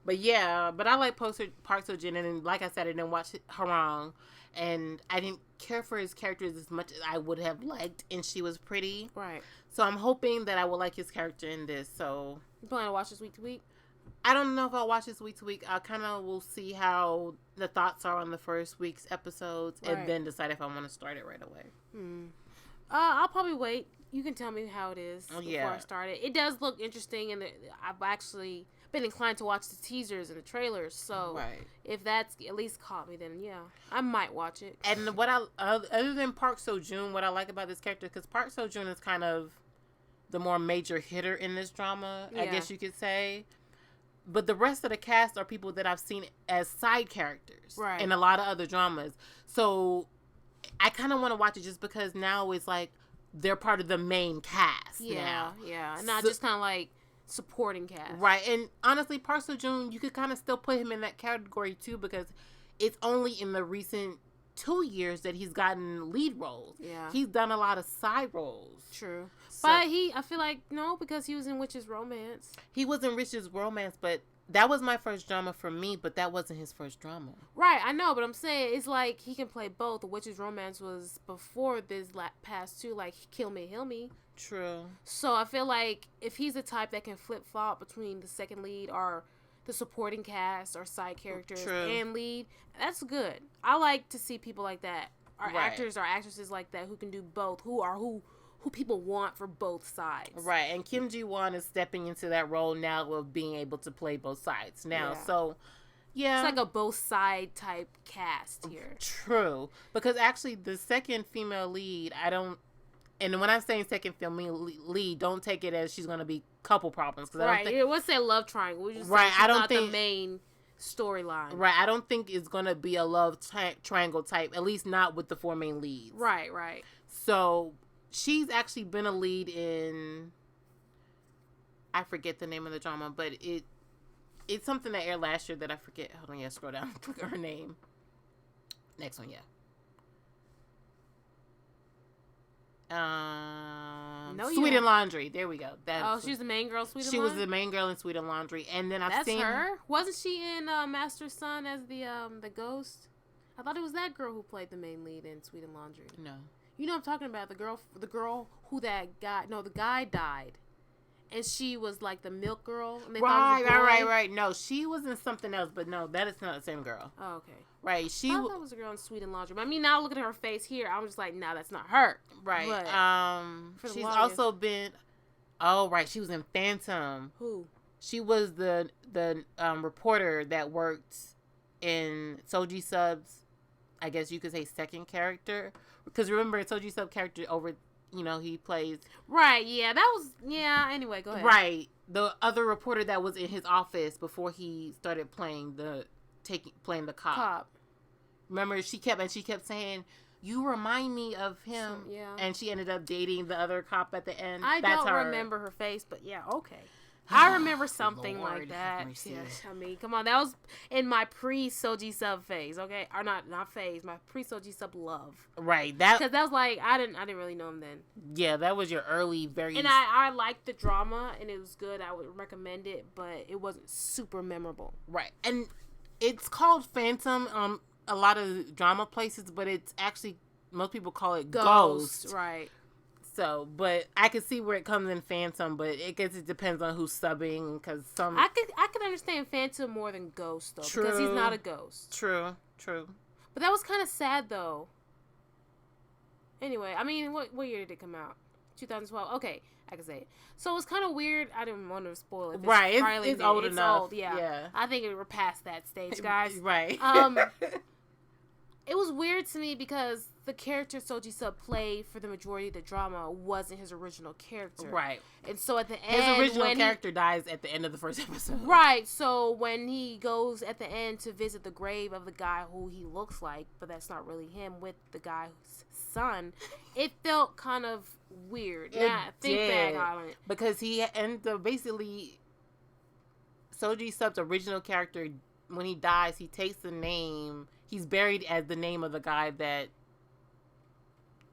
But yeah, I like Park Seo Joon, and then, like I said, I didn't watch Harang, and I didn't care for his characters as much as I would have liked, and she was pretty. Right. So I'm hoping that I will like his character in this. So you plan to watch this week to week? I don't know if I'll watch this week to week. I kind of will see how the thoughts are on the first week's episodes, and then decide if I want to start it right away. I'll probably wait. You can tell me how it is before I start it. It does look interesting, and I've actually been inclined to watch the teasers and the trailers. So if that's at least caught me, then yeah, I might watch it. And other than Park Seo Joon, what I like about this character, because Park Seo Joon is kind of the more major hitter in this drama, I guess you could say. But the rest of the cast are people that I've seen as side characters in a lot of other dramas. So I kind of want to watch it just because now it's like they're part of the main cast now. Yeah. And not just kind of like supporting cast. Right. And honestly, Park Seo Joon, you could kind of still put him in that category too, because it's only in the recent 2 years that he's gotten lead roles. Yeah. He's done a lot of side roles. True. So, but I feel like, no, because he was in Witch's Romance. He was in Witch's Romance, but that was my first drama for me, but that wasn't his first drama. Right, I know, but I'm saying it's like he can play both. The Witch's Romance was before this past two, like Kill Me, Heal Me. True. So I feel like if he's the type that can flip-flop between the second lead or the supporting cast or side characters and lead, that's good. I like to see people like that. Actors or actresses like that who can do both, who people want for both sides. Right, and Kim Ji-won is stepping into that role now of being able to play both sides now. Yeah. So, yeah. It's like a both side type cast here. True. Because actually the second female lead, and when I'm saying second female lead, don't take it as she's going to be couple problems. Right, it was a love triangle. We just I don't think the main storyline. Right, I don't think it's going to be a love triangle type, at least not with the four main leads. Right. So she's actually been a lead in, I forget the name of the drama, but it's something that aired last year that I forget. Hold on, scroll down. Look at her name. Next one, Sweet and Laundry. There we go. She's the main girl. She was the main girl in Sweet and Laundry, and then That's her. Wasn't she in Master Son as the ghost? I thought it was that girl who played the main lead in Sweet and Laundry. No. You know what I'm talking about, the girl who the guy died. And she was like the milk girl. And Right. No, she was in something else, but no, that is not the same girl. Oh, okay. Right, I thought that was a girl in Sweet and Laundry. But I mean, now looking at her face here, I'm just like, nah, that's not her. Right. But, she's also been, she was in Phantom. Who? She was the reporter that worked in Soji Sub's, I guess you could say, second character. Because remember, Soji Sub character over, he plays... Right, yeah, that was... Yeah, anyway, go ahead. Right. The other reporter that was in his office before he started playing the cop. Remember, she kept saying, "You remind me of him." Yeah. And she ended up dating the other cop at the end. I That's don't remember her face, but yeah, okay. I remember something like that. Yes, I mean, come on, that was in my pre-Soji Sub phase, okay? Or not phase, my pre-Soji Sub love. Right. Because that was like, I didn't really know him then. Yeah, that was your early, very... And I liked the drama, and it was good. I would recommend it, but it wasn't super memorable. Right. And it's called Phantom, a lot of drama places, but it's actually, most people call it Ghost. Right. So, but I could see where it comes in Phantom, but it depends on who's subbing, because some... I could understand Phantom more than Ghost, though, because he's not a ghost. True. But that was kind of sad, though. Anyway, I mean, what year did it come out? 2012? Okay, I can say it. So it was kind of weird. I didn't want to spoil it. Right, it's old enough. Old, yeah. I think we're past that stage, guys. Right. It was weird to me because the character Soji Sub played for the majority of the drama wasn't his original character. Right. And so at the end... His original character dies at the end of the first episode. Right. So when he goes at the end to visit the grave of the guy who he looks like, but that's not really him, with the guy's son, it felt kind of weird. Think back on it. Because he ended up basically... Soji Sub's original character, when he dies, he takes the name... He's buried as the name of the guy that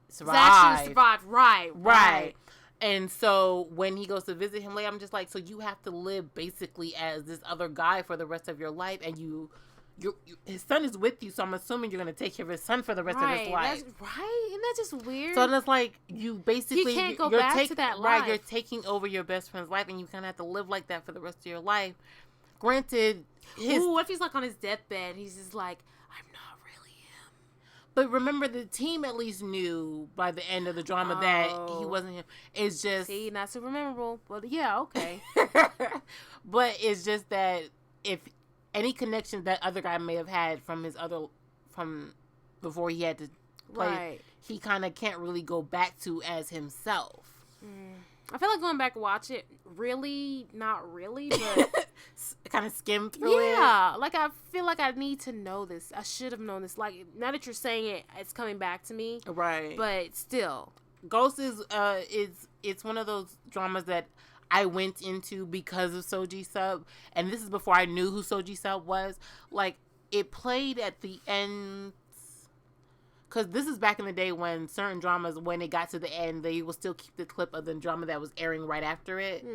survived. Actually survived, right. And so when he goes to visit him later, I'm just like, so you have to live basically as this other guy for the rest of your life, and his son is with you, so I'm assuming you're going to take care of his son for the rest of his life. Right? Isn't that just weird? So it's like, you basically... You can't go back to that life. Right, you're taking over your best friend's life, and you kind of have to live like that for the rest of your life. Granted, what if he's like on his deathbed, he's just like, I'm not really him. But remember, the team at least knew by the end of the drama that he wasn't him. It's just... See, not super memorable. Well, yeah, okay. But it's just that if any connection that other guy may have had from before he had to play, he kind of can't really go back to as himself. I feel like going back and watch it, really, not really, but... kind of skim through it. Yeah, like I feel like I need to know this. I should have known this. Like, now that you're saying it, it's coming back to me. Right. But still. Ghost is it's one of those dramas that I went into because of Soji Sub, and this is before I knew who Soji Sub was. Like, it played at the end... Because this is back in the day when certain dramas, when it got to the end, they will still keep the clip of the drama that was airing right after it.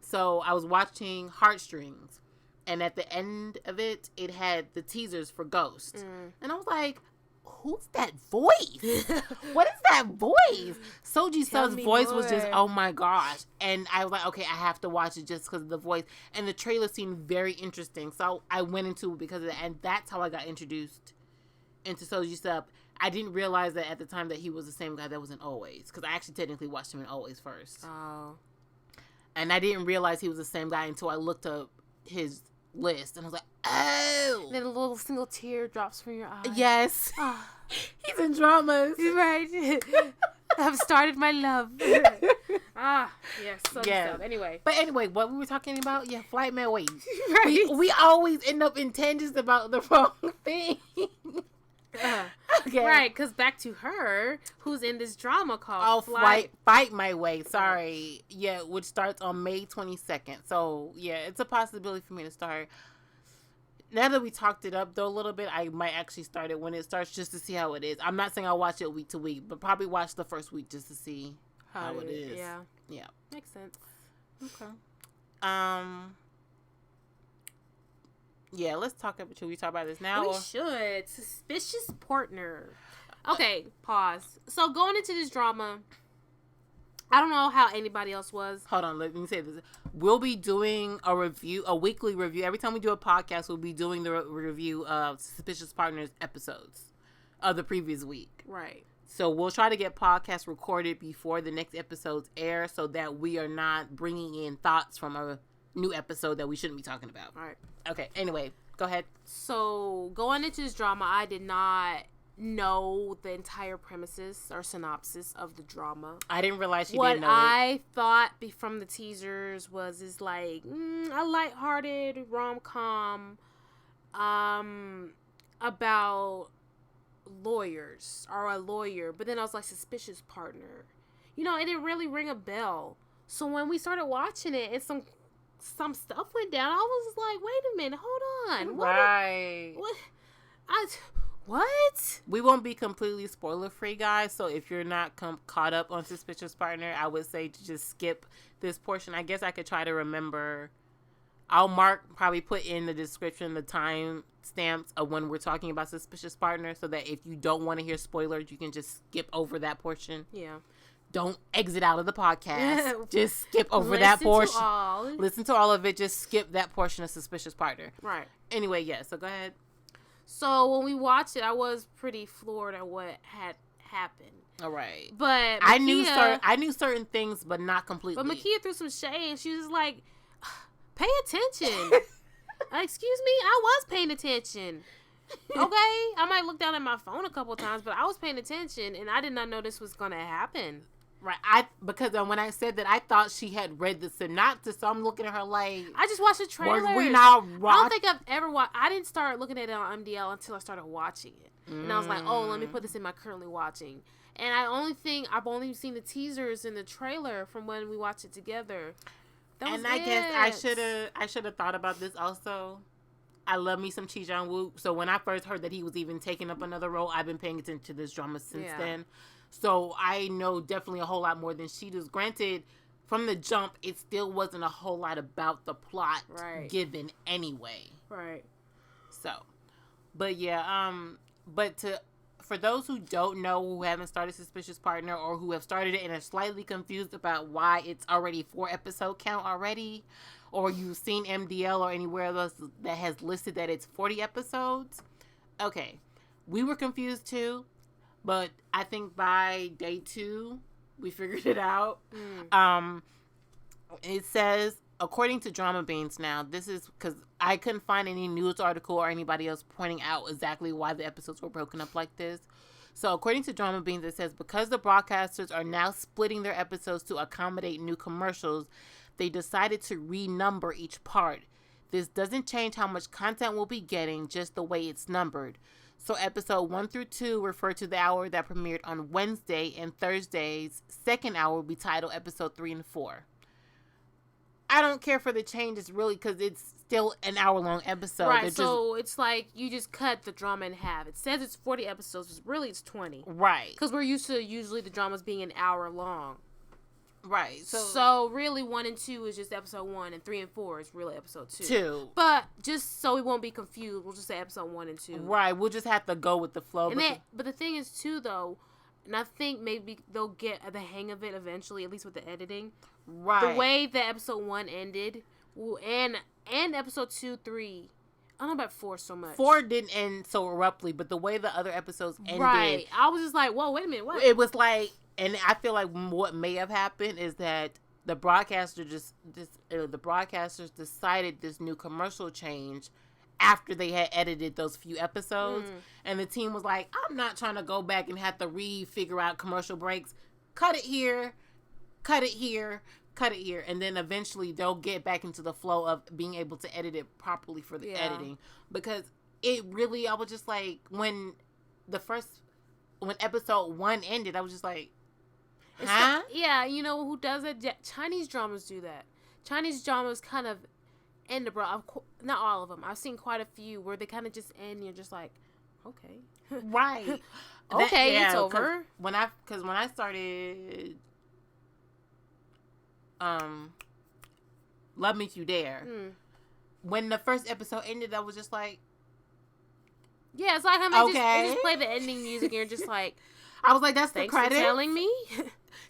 So I was watching Heartstrings, and at the end of it, it had the teasers for Ghost. And I was like, who's that voice? What is that voice? Soji Sub's voice was just, oh my gosh. And I was like, okay, I have to watch it just because of the voice. And the trailer seemed very interesting. So I went into it because of that. And that's how I got introduced into Soji Sub. I didn't realize that at the time that he was the same guy that was in Always. Because I actually technically watched him in Always first. Oh. And I didn't realize he was the same guy until I looked up his list. And I was like, oh. And then a little single tear drops from your eye. Yes. Oh. He's in dramas. Right. I've started my love. Yes. Yeah. Anyway. But anyway, what we were talking about, Flight Man Wait. Right. We always end up in tangents about the wrong thing. Okay. Right, because back to her, who's in this drama called Fight My Way. Sorry. Yeah, which starts on May 22nd. So, yeah, it's a possibility for me to start. Now that we talked it up, though, a little bit, I might actually start it when it starts just to see how it is. I'm not saying I'll watch it week to week, but probably watch the first week just to see how it is. Yeah. Yeah. Makes sense. Okay. Yeah, let's talk about... Should we talk about this now? We should. Suspicious partner. Okay, pause. So going into this drama, I don't know how anybody else was. Hold on, let me say this. We'll be doing a weekly review. Every time we do a podcast, we'll be doing the review of Suspicious Partners episodes of the previous week. Right. So we'll try to get podcasts recorded before the next episodes air so that we are not bringing in thoughts from a new episode that we shouldn't be talking about. All right. Okay, anyway, Go ahead. So, going into this drama, I did not know the entire premises or synopsis of the drama. I didn't realize you what didn't know I thought from the teasers is like a lighthearted rom-com about lawyers or a lawyer, but then I was like, suspicious partner. You know, it didn't really ring a bell. So when we started watching it and some stuff went down, I was like, wait a minute, hold on. Right. What? We won't be completely spoiler free, guys. So if you're not caught up on Suspicious Partner, I would say to just skip this portion. I guess I could try to remember. I'll probably put in the description the time stamps of when we're talking about Suspicious Partner, so that if you don't want to hear spoilers, you can just skip over that portion. Yeah. Don't exit out of the podcast. Just skip over that portion. Listen to all of it. Just skip that portion of Suspicious Partner. Right. Anyway, yeah. So go ahead. So when we watched it, I was pretty floored at what had happened. All right. But Makia, I knew certain things, but not completely. But Makia threw some shade, and she was like, pay attention. Excuse me? I was paying attention. Okay? I might look down at my phone a couple times, but I was paying attention, and I did not know this was going to happen. Right, because when I said that, I thought she had read the synopsis, so I'm looking at her like... I just watched the trailer. We not I don't think I've ever watched... I didn't start looking at it on MDL until I started watching it. And I was like, oh, let me put this in my currently watching. And I've only seen the teasers and the trailer from when we watched it together. I guess I should have thought about this also. I love me some Chi Jong-wook. So when I first heard that he was even taking up another role, I've been paying attention to this drama since then. So I know definitely a whole lot more than she does. Granted, from the jump, it still wasn't a whole lot about the plot given anyway. Right. So, but yeah, for those who don't know, who haven't started Suspicious Partner, or who have started it and are slightly confused about why it's already 4 episode count already, or you've seen MDL or anywhere else that has listed that it's 40 episodes. Okay. We were confused too. But I think by day 2, we figured it out. It says, according to Drama Beans now, this is because I couldn't find any news article or anybody else pointing out exactly why the episodes were broken up like this. So according to Drama Beans, it says, because the broadcasters are now splitting their episodes to accommodate new commercials, they decided to renumber each part. This doesn't change how much content we'll be getting, just the way it's numbered. So episode 1 through 2 refer to the hour that premiered on Wednesday, and Thursday's second hour will be titled episode 3 and 4. I don't care for the changes really, because it's still an hour-long episode. Right, so it's like you just cut the drama in half. It says it's 40 episodes, but really it's 20. Right. Because we're used to usually the dramas being an hour long. Right. So really 1 and 2 is just episode 1, and 3 and 4 is really episode 2. But just so we won't be confused, we'll just say episode 1 and 2. Right. We'll just have to go with the flow. But the thing is too, though, and I think maybe they'll get the hang of it eventually, at least with the editing. Right. The way that episode 1 ended, and episode 2, 3. I don't know about 4 so much. 4 didn't end so abruptly, but the way the other episodes ended. Right. I was just like, whoa, wait a minute, what? It was like, and I feel like what may have happened is that the broadcasters decided this new commercial change after they had edited those few episodes. And the team was like, I'm not trying to go back and have to figure out commercial breaks. Cut it here, cut it here, cut it here. And then eventually they'll get back into the flow of being able to edit it properly for the editing. Because it really, I was just like, when episode 1 ended, I was just like, huh? Yeah, you know who does it? Chinese dramas do that. Chinese dramas kind of end not all of them. I've seen quite a few where they kind of just end and you're just like, okay. Right. Okay, it's over. When I started Love Me If You Dare, when the first episode ended, I was just like, yeah, it's like how they just play the ending music and you're just like, I was like, that's the credit. Thanks for telling me.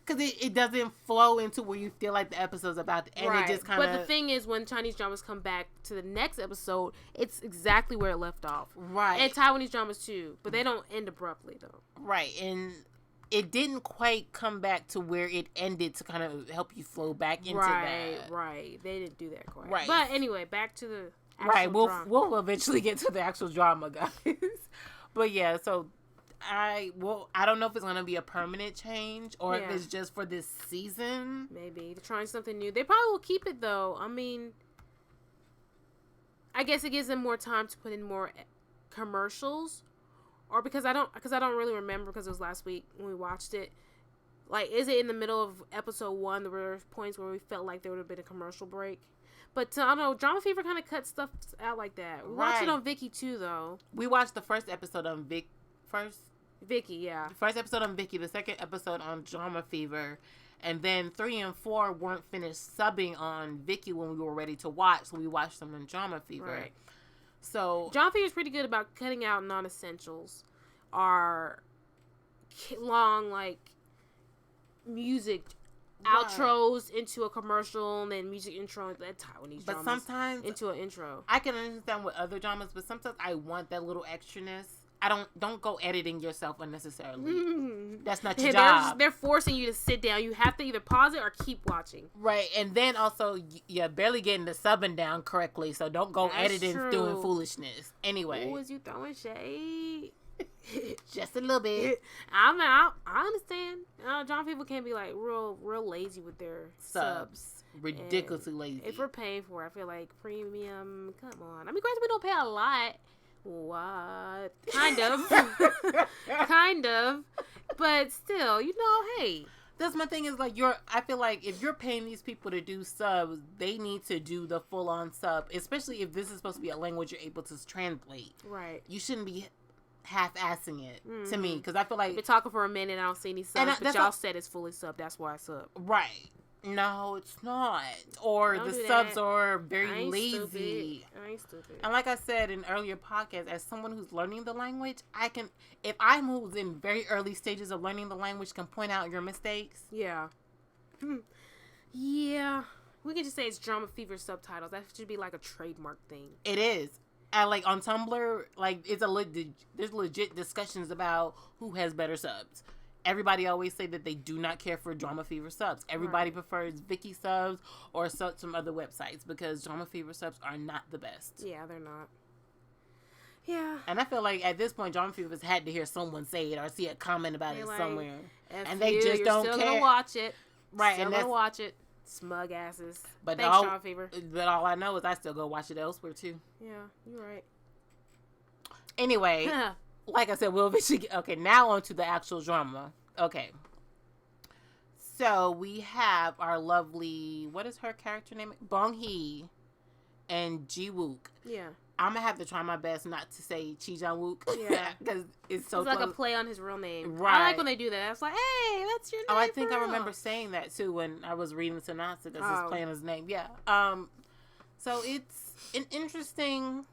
Because it doesn't flow into where you feel like the episode's about to end. Right. It just kind of... But the thing is, when Chinese dramas come back to the next episode, it's exactly where it left off. Right. And Taiwanese dramas too. But they don't end abruptly, though. Right. And it didn't quite come back to where it ended to kind of help you flow back into that. Right. They didn't do that quite. Right. But anyway, back to the Right, drama. we'll eventually get to the actual drama, guys. But yeah, so I don't know if it's gonna be a permanent change or if it's just for this season. Maybe they're trying something new. They probably will keep it though. I mean, I guess it gives them more time to put in more commercials, or because I don't really remember because it was last week when we watched it. Like, is it in the middle of episode 1? There were points where we felt like there would have been a commercial break. But I don't know, Drama Fever kind of cuts stuff out like that. We watched it on Vicky too, though. We watched the first episode on Vicky, yeah. The first episode on Vicky, the second episode on Drama Fever, and then 3 and 4 weren't finished subbing on Vicky when we were ready to watch, so we watched them in Drama Fever. Right. So Drama Fever is pretty good about cutting out non-essentials, or long music outros into a commercial and then music intro. That's how these dramas. But sometimes into an intro. I can understand with other dramas, but sometimes I want that little extraness. I don't go editing yourself unnecessarily. That's not your job. They're forcing you to sit down. You have to either pause it or keep watching. Right, and then also you're barely getting the subbing down correctly, so don't go editing doing foolishness. Anyway, who is you throwing shade? Just a little bit. I understand. John people can't be like real lazy with their subs. Ridiculously lazy. If we're paying for it, I feel like premium. Come on. I mean, granted, we don't pay a lot. What? Kind of. Kind of. But still, hey. That's my thing is I feel like if you're paying these people to do subs, they need to do the full on sub, especially if this is supposed to be a language you're able to translate. Right. You shouldn't be half-assing it to me, because I feel like I've been talking for a minute and I don't see any subs, but y'all said it's fully subbed. That's why I sub. Right. No, it's not. Or don't the subs are very lazy. I ain't stupid. And like I said in earlier podcasts, as someone who's learning the language, if I'm who's in very early stages of learning the language, can point out your mistakes. Yeah. Yeah. We can just say it's Drama Fever subtitles. That should be like a trademark thing. It is. Like on Tumblr, like there's legit discussions about who has better subs. Everybody always say that they do not care for Drama Fever subs. Everybody prefers Vicky subs or some other websites, because Drama Fever subs are not the best. Yeah, they're not. Yeah. And I feel like at this point, Drama Fever's had to hear someone say it or see a comment about it somewhere, and they just don't care. Still gonna watch it, right? Still and gonna watch it. Smug asses. But thanks, Drama Fever. But all I know is I still go watch it elsewhere too. Yeah, you're right. Anyway, like I said, we'll eventually get... Okay, now on to the actual drama. Okay. So, we have our lovely... What is her character name? Bong Hee and Ji Wook. Yeah. I'm going to have to try my best not to say Chi Jang Wook. Yeah. Because it's so It's like a play on his real name. Right. I like when they do that. It's like, hey, that's your name. Oh, I think I remember saying that, too, when I was reading the synopsis. This is playing his name. Yeah. So, it's an interesting...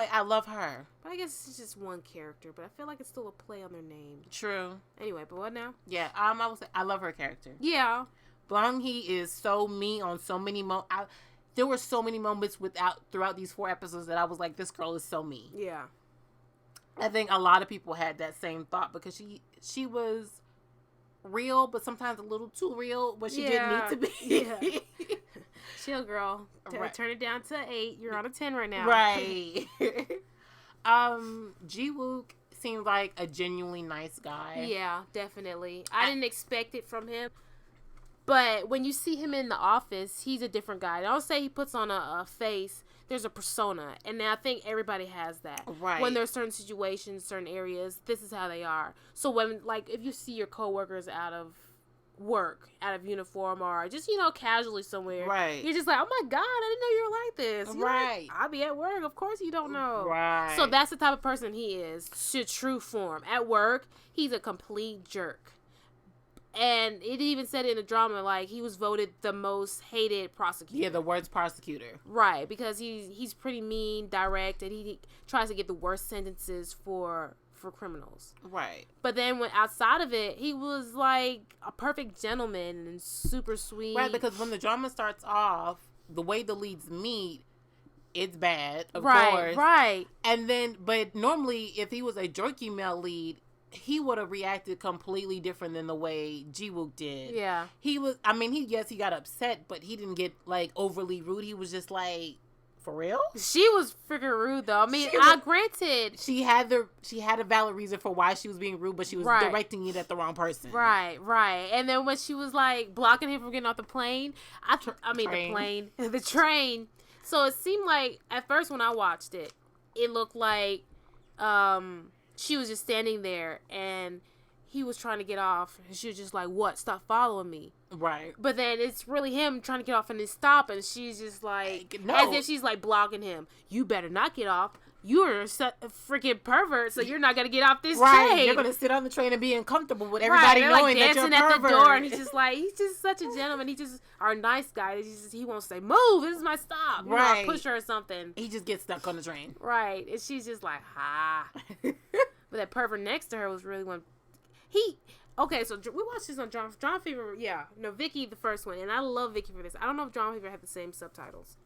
I love her. But I guess it's just one character, but I feel like it's still a play on their name. True. Anyway, but what now? Yeah, I would say I love her character. Yeah. Bong Hee is so me on so many there were so many moments throughout these 4 episodes that I was like, this girl is so me. Yeah. I think a lot of people had that same thought, because she was real, but sometimes a little too real when she didn't need to be. Yeah. Chill, girl. Turn it down to 8. You're on a 10 right now. Right. Ji Wook seems like a genuinely nice guy. Yeah, definitely. I didn't expect it from him. But when you see him in the office, he's a different guy. I don't say he puts on a face. There's a persona. And I think everybody has that. Right. When there's certain situations, certain areas, this is how they are. So when, if you see your coworkers out of work, out of uniform, or just casually somewhere, right, you're just like, oh my god, I didn't know you were like this. Right. I'll be at work, of course you don't know. Right. So that's the type of person he is to true form. At work, he's a complete jerk, and it even said in the drama, he was voted the most hated prosecutor. Yeah, the worst prosecutor. Right, because he's pretty mean, direct, and he tries to get the worst sentences for criminals. Right. But then when outside of it, he was like a perfect gentleman and super sweet. Right, because when the drama starts off, the way the leads meet, it's bad, of Right, course. right. And then, but normally, if he was a jerky male lead, he would have reacted completely different than the way Ji Wook did. Yeah. He was, he got upset, but he didn't get, overly rude. He was just like, For real? She was freaking rude, though. I mean, granted, she had a valid reason for why she was being rude, but she was directing it at the wrong person. Right. And then when she was like blocking him from getting off the plane, the train. So it seemed like at first when I watched it, it looked like she was just standing there and he was trying to get off, and she was just like, "What? Stop following me." Right. But then it's really him trying to get off and then stop, and she's just like, no. As if she's like blocking him. You better not get off. You're a freaking pervert, so you're not gonna get off this train. You're gonna sit on the train and be uncomfortable with everybody knowing like that you're a pervert. Dancing at the door, and he's just such a gentleman. Our nice guy. He won't say, "Move, this is my stop." Right. Push her or something. He just gets stuck on the train. Right, and she's just like, ha. But that pervert next to her was really one. Okay, so we watched this on John Fever. Yeah, no, Vicky, the first one, and I love Vicky for this. I don't know if John Fever had the same subtitles.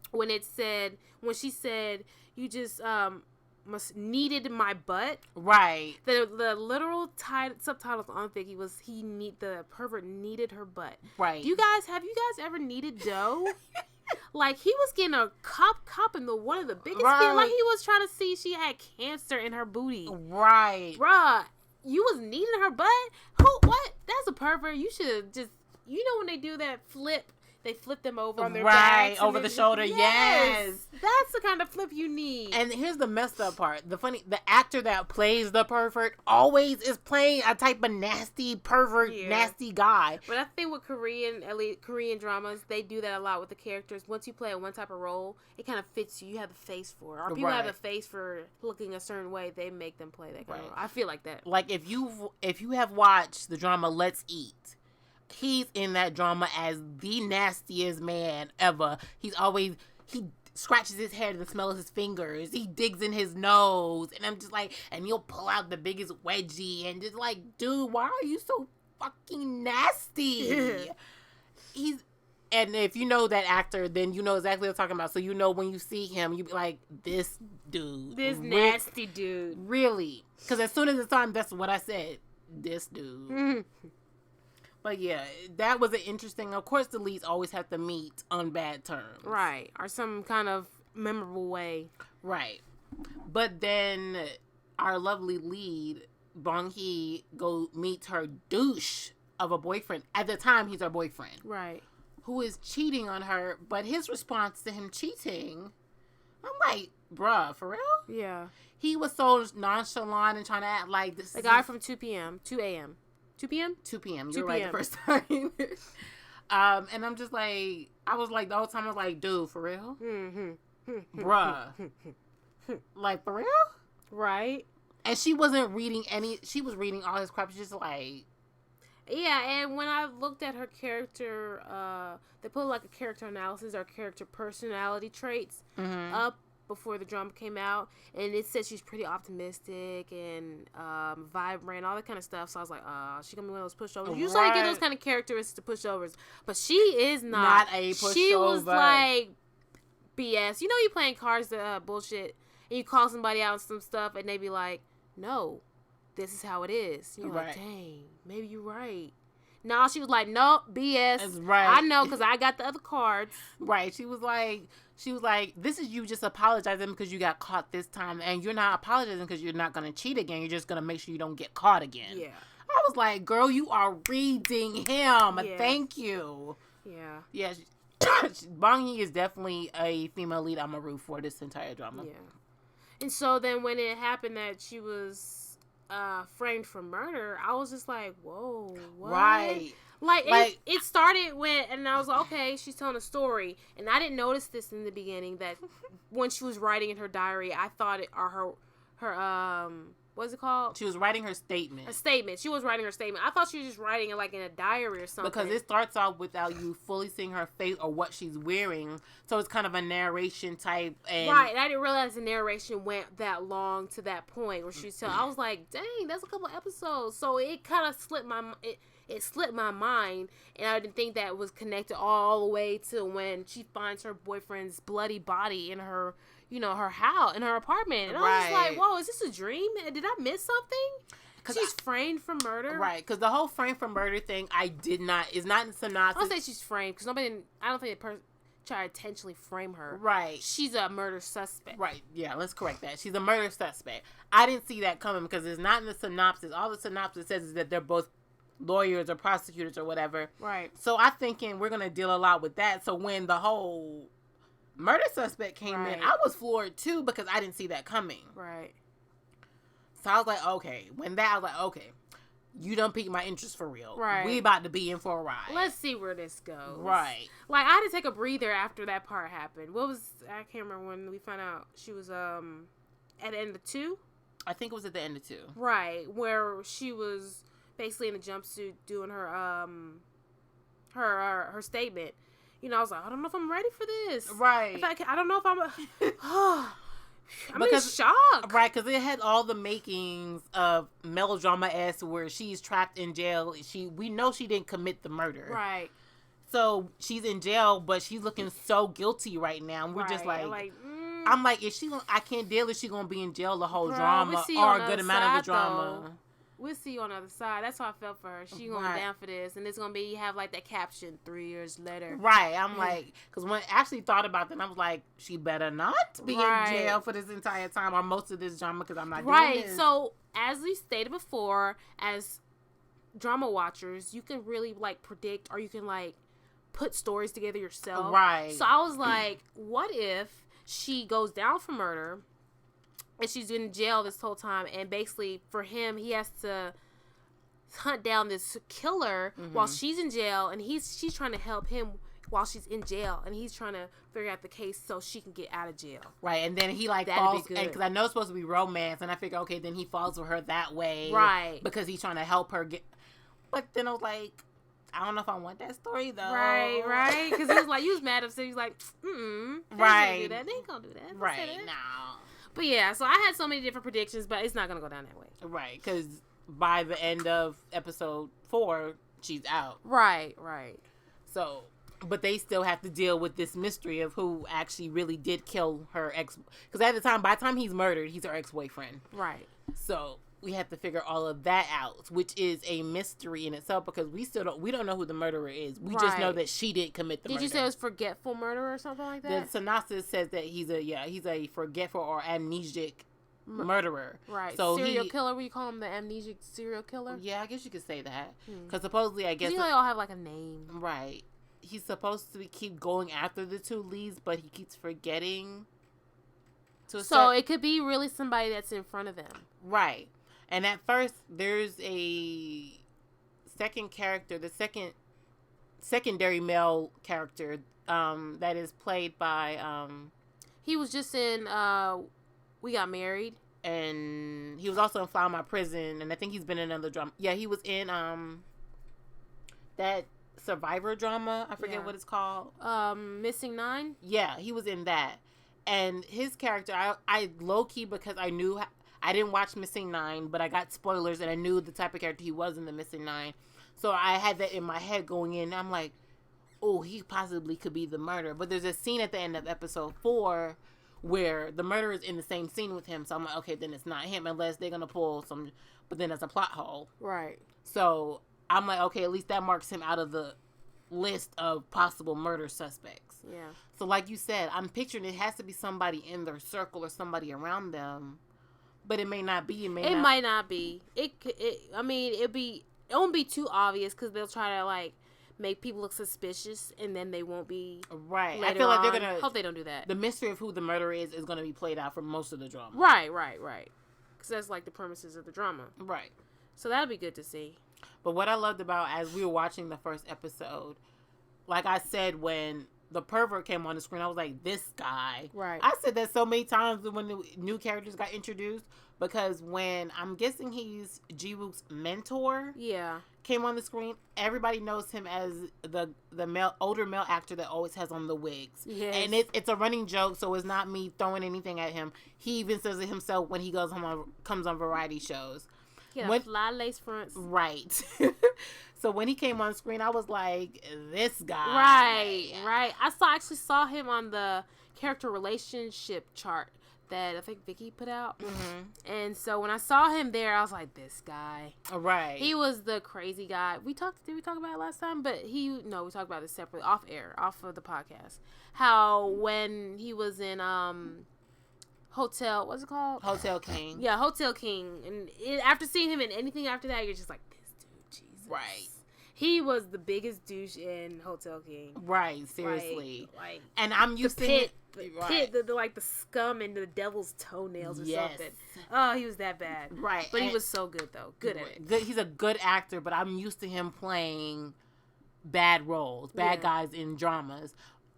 When she said, "You just must needed my butt." Right. The literal subtitles on Vicky was the pervert needed her butt. Right. Have you guys ever needed dough? Like, he was getting a cup in one of the biggest things. Like, he was trying to see she had cancer in her booty. Right. Bruh. You was needing her butt? What? That's a pervert. You should have just, when they do that flip, they flip them over on their backs. Right, over the shoulder, yes. That's the kind of flip you need. And here's the messed up part. The actor that plays the pervert always is playing a type of nasty pervert, nasty guy. But I think with Korean dramas, they do that a lot with the characters. Once you play one type of role, it kind of fits you. You have the face for it. Or people have a face for looking a certain way, they make them play that kind of role. I feel like that. Like, if you have watched the drama Let's Eat, he's in that drama as the nastiest man ever. He scratches his hair to the smell of his fingers. He digs in his nose. And I'm just like, and he'll pull out the biggest wedgie. And just like, dude, why are you so fucking nasty? And if you know that actor, then you know exactly what I'm talking about. So you know when you see him, you be like, this dude. This nasty dude. Really. Because as soon as it's on, that's what I said. This dude. But yeah, that was an interesting. Of course, the leads always have to meet on bad terms, right? Or some kind of memorable way, right? But then our lovely lead Bong Hee meets her douche of a boyfriend. At the time, he's her boyfriend, right? Who is cheating on her. But his response to him cheating, I'm like, bruh, for real? Yeah. He was so nonchalant and trying to act like this. The guy from 2 a.m. 2 a.m. 2 p.m. 2 p.m. You're right the first time. And I'm just like, I was like, the whole time I was like, dude, for real? Bruh. Like, for real? Right. And she wasn't reading she was reading all his crap. She's just like. Yeah, and when I looked at her character, they put like a character analysis or character personality traits up before the drama came out, and it said she's pretty optimistic and vibrant, all that kind of stuff. So I was like, she's gonna be one of those pushovers. Usually I get those kind of characteristics to pushovers, but she is not a pushover. She was like BS. You playing cards bullshit, and you call somebody out on some stuff, and they be like, no, this is how it is. You're like, dang, maybe you're right. No, she was like, nope, BS. That's right. I know, because I got the other cards. Right. She was like, this is you just apologizing because you got caught this time, and you're not apologizing because you're not going to cheat again. You're just going to make sure you don't get caught again. Yeah. I was like, girl, you are reading him. Yeah. Thank you. Yeah. Yeah. Bong Hee is definitely a female lead I'm a root for this entire drama. Yeah. And so then when it happened that she was framed for murder, I was just like, whoa, what? Right. Like it started and I was like, okay, she's telling a story. And I didn't notice this in the beginning, that when she was writing in her diary, I thought her what's it called? She was writing her statement. A statement. She was writing her statement. I thought she was just writing it like in a diary or something. Because it starts off without you fully seeing her face or what she's wearing. So it's kind of a narration type. Right. And I didn't realize the narration went that long to that point where she's telling. I was like, dang, that's a couple episodes. So it kind of slipped my mind, and I didn't think that was connected all the way to when she finds her boyfriend's bloody body in her, her house, in her apartment. And I was like, whoa, is this a dream? Did I miss something? She's framed for murder. Right, because the whole framed for murder thing, is not in synopsis. I'll say she's framed, because I don't think try to intentionally frame her. Right. She's a murder suspect. Right. Yeah, let's correct that. She's a murder suspect. I didn't see that coming because it's not in the synopsis. All the synopsis says is that they're both lawyers or prosecutors or whatever. Right. So I'm thinking we're going to deal a lot with that. So when the whole murder suspect came in, I was floored too because I didn't see that coming. Right. So I was like, okay. When that, I was like, okay. You done piqued my interest for real. Right. We about to be in for a ride. Let's see where this goes. Right. Like, I had to take a breather after that part happened. I can't remember when we found out she was, at the end of 2? I think it was at the end of 2. Right. Where she was basically in a jumpsuit doing her, her statement. You know, I was like, I don't know if I'm ready for this. Right. In fact, I don't know if I'm I'm in shock. Right, because it had all the makings of melodrama-esque where she's trapped in jail. We know she didn't commit the murder. Right. So she's in jail, but she's looking so guilty right now. And we're just like I'm like, is she gonna, I can't deal if she's going to be in jail the whole drama or a good amount of the drama. Though. We'll see you on the other side. That's how I felt for her. She going down for this. And it's going to be, you have like that caption 3 years later. Right. I'm like, because when I actually thought about that, I was like, she better not be in jail for this entire time or most of this drama because I'm not doing this. So, as we stated before, as drama watchers, you can really like predict or you can like put stories together yourself. Right. So, I was like, what if she goes down for murder? And she's in jail this whole time, and basically for him, he has to hunt down this killer while she's in jail, and she's trying to help him while she's in jail, and he's trying to figure out the case so she can get out of jail. Right, and then he like falls, because I know it's supposed to be romance, and I figure, okay, then he falls with her that way, right? Because he's trying to help her get. But then I was like, I don't know if I want that story though. Right, because he was like, you was mad upset. He was like, right, they ain't gonna do that, right, no. But yeah, so I had so many different predictions, but it's not going to go down that way. Right, because by the end of episode 4, she's out. Right. So, but they still have to deal with this mystery of who actually really did kill her ex. Because by the time he's murdered, he's her ex-boyfriend. Right. So we have to figure all of that out, which is a mystery in itself because we don't know who the murderer is. We just know that she didn't commit the murder. Did you say it was forgetful murder or something like that? The synopsis says that he's a forgetful or amnesic murderer. Right. So serial killer, would you call him the amnesic serial killer? Yeah, I guess you could say that. Because supposedly, I guess... You know, they all have like a name. Right. He's supposed to keep going after the 2 leads, but he keeps forgetting. So it could be really somebody that's in front of them. Right. And at first, there's a second character, the secondary male character, that is played by, he was just in, We Got Married. And he was also in Fly My Prison, and I think he's been in another drama. Yeah, he was in, that Survivor drama. I forget what it's called. Missing 9? Yeah, he was in that. And his character, I low-key, because I knew... I didn't watch Missing 9, but I got spoilers, and I knew the type of character he was in the Missing 9. So I had that in my head going in. I'm like, oh, he possibly could be the murderer. But there's a scene at the end of episode 4 where the murderer is in the same scene with him. So I'm like, okay, then it's not him unless they're going to pull some... But then it's a plot hole. Right. So I'm like, okay, at least that marks him out of the list of possible murder suspects. Yeah. So like you said, I'm picturing it has to be somebody in their circle or somebody around them. But it may not be. It might not be. It won't be too obvious because they'll try to like make people look suspicious, and then they won't be. Right. I feel like they're gonna. Hope they don't do that. The mystery of who the murderer is gonna be played out for most of the drama. Right. Because that's like the premises of the drama. Right. So that'll be good to see. But what I loved about as we were watching the first episode, like I said when the pervert came on the screen, I was like, this guy. Right. I said that so many times when the new characters got introduced, because when I'm guessing he's Ji-wook's mentor. Yeah. Came on the screen, everybody knows him as the older male actor that always has on the wigs. Yes. And it's a running joke, so it's not me throwing anything at him. He even says it himself when he comes on variety shows. Yeah, fly lace fronts. Right. So when he came on screen, I was like, this guy. Right. I actually saw him on the character relationship chart that I think Vicky put out. Mm-hmm. And so when I saw him there, I was like, this guy. Right. He was the crazy guy. Did we talk about it last time? But we talked about this separately, off of the podcast. How when he was in Hotel, what's it called? Hotel King. Yeah, Hotel King. And after seeing him in anything after that, you're just like, this dude, Jesus. Right. He was the biggest douche in Hotel King. Right, seriously. Like and I'm used to pit, the scum and the devil's toenails or something. Oh, he was that bad. Right. But he was so good, though. Good at it. Good. He's a good actor, but I'm used to him playing bad roles, bad guys in dramas.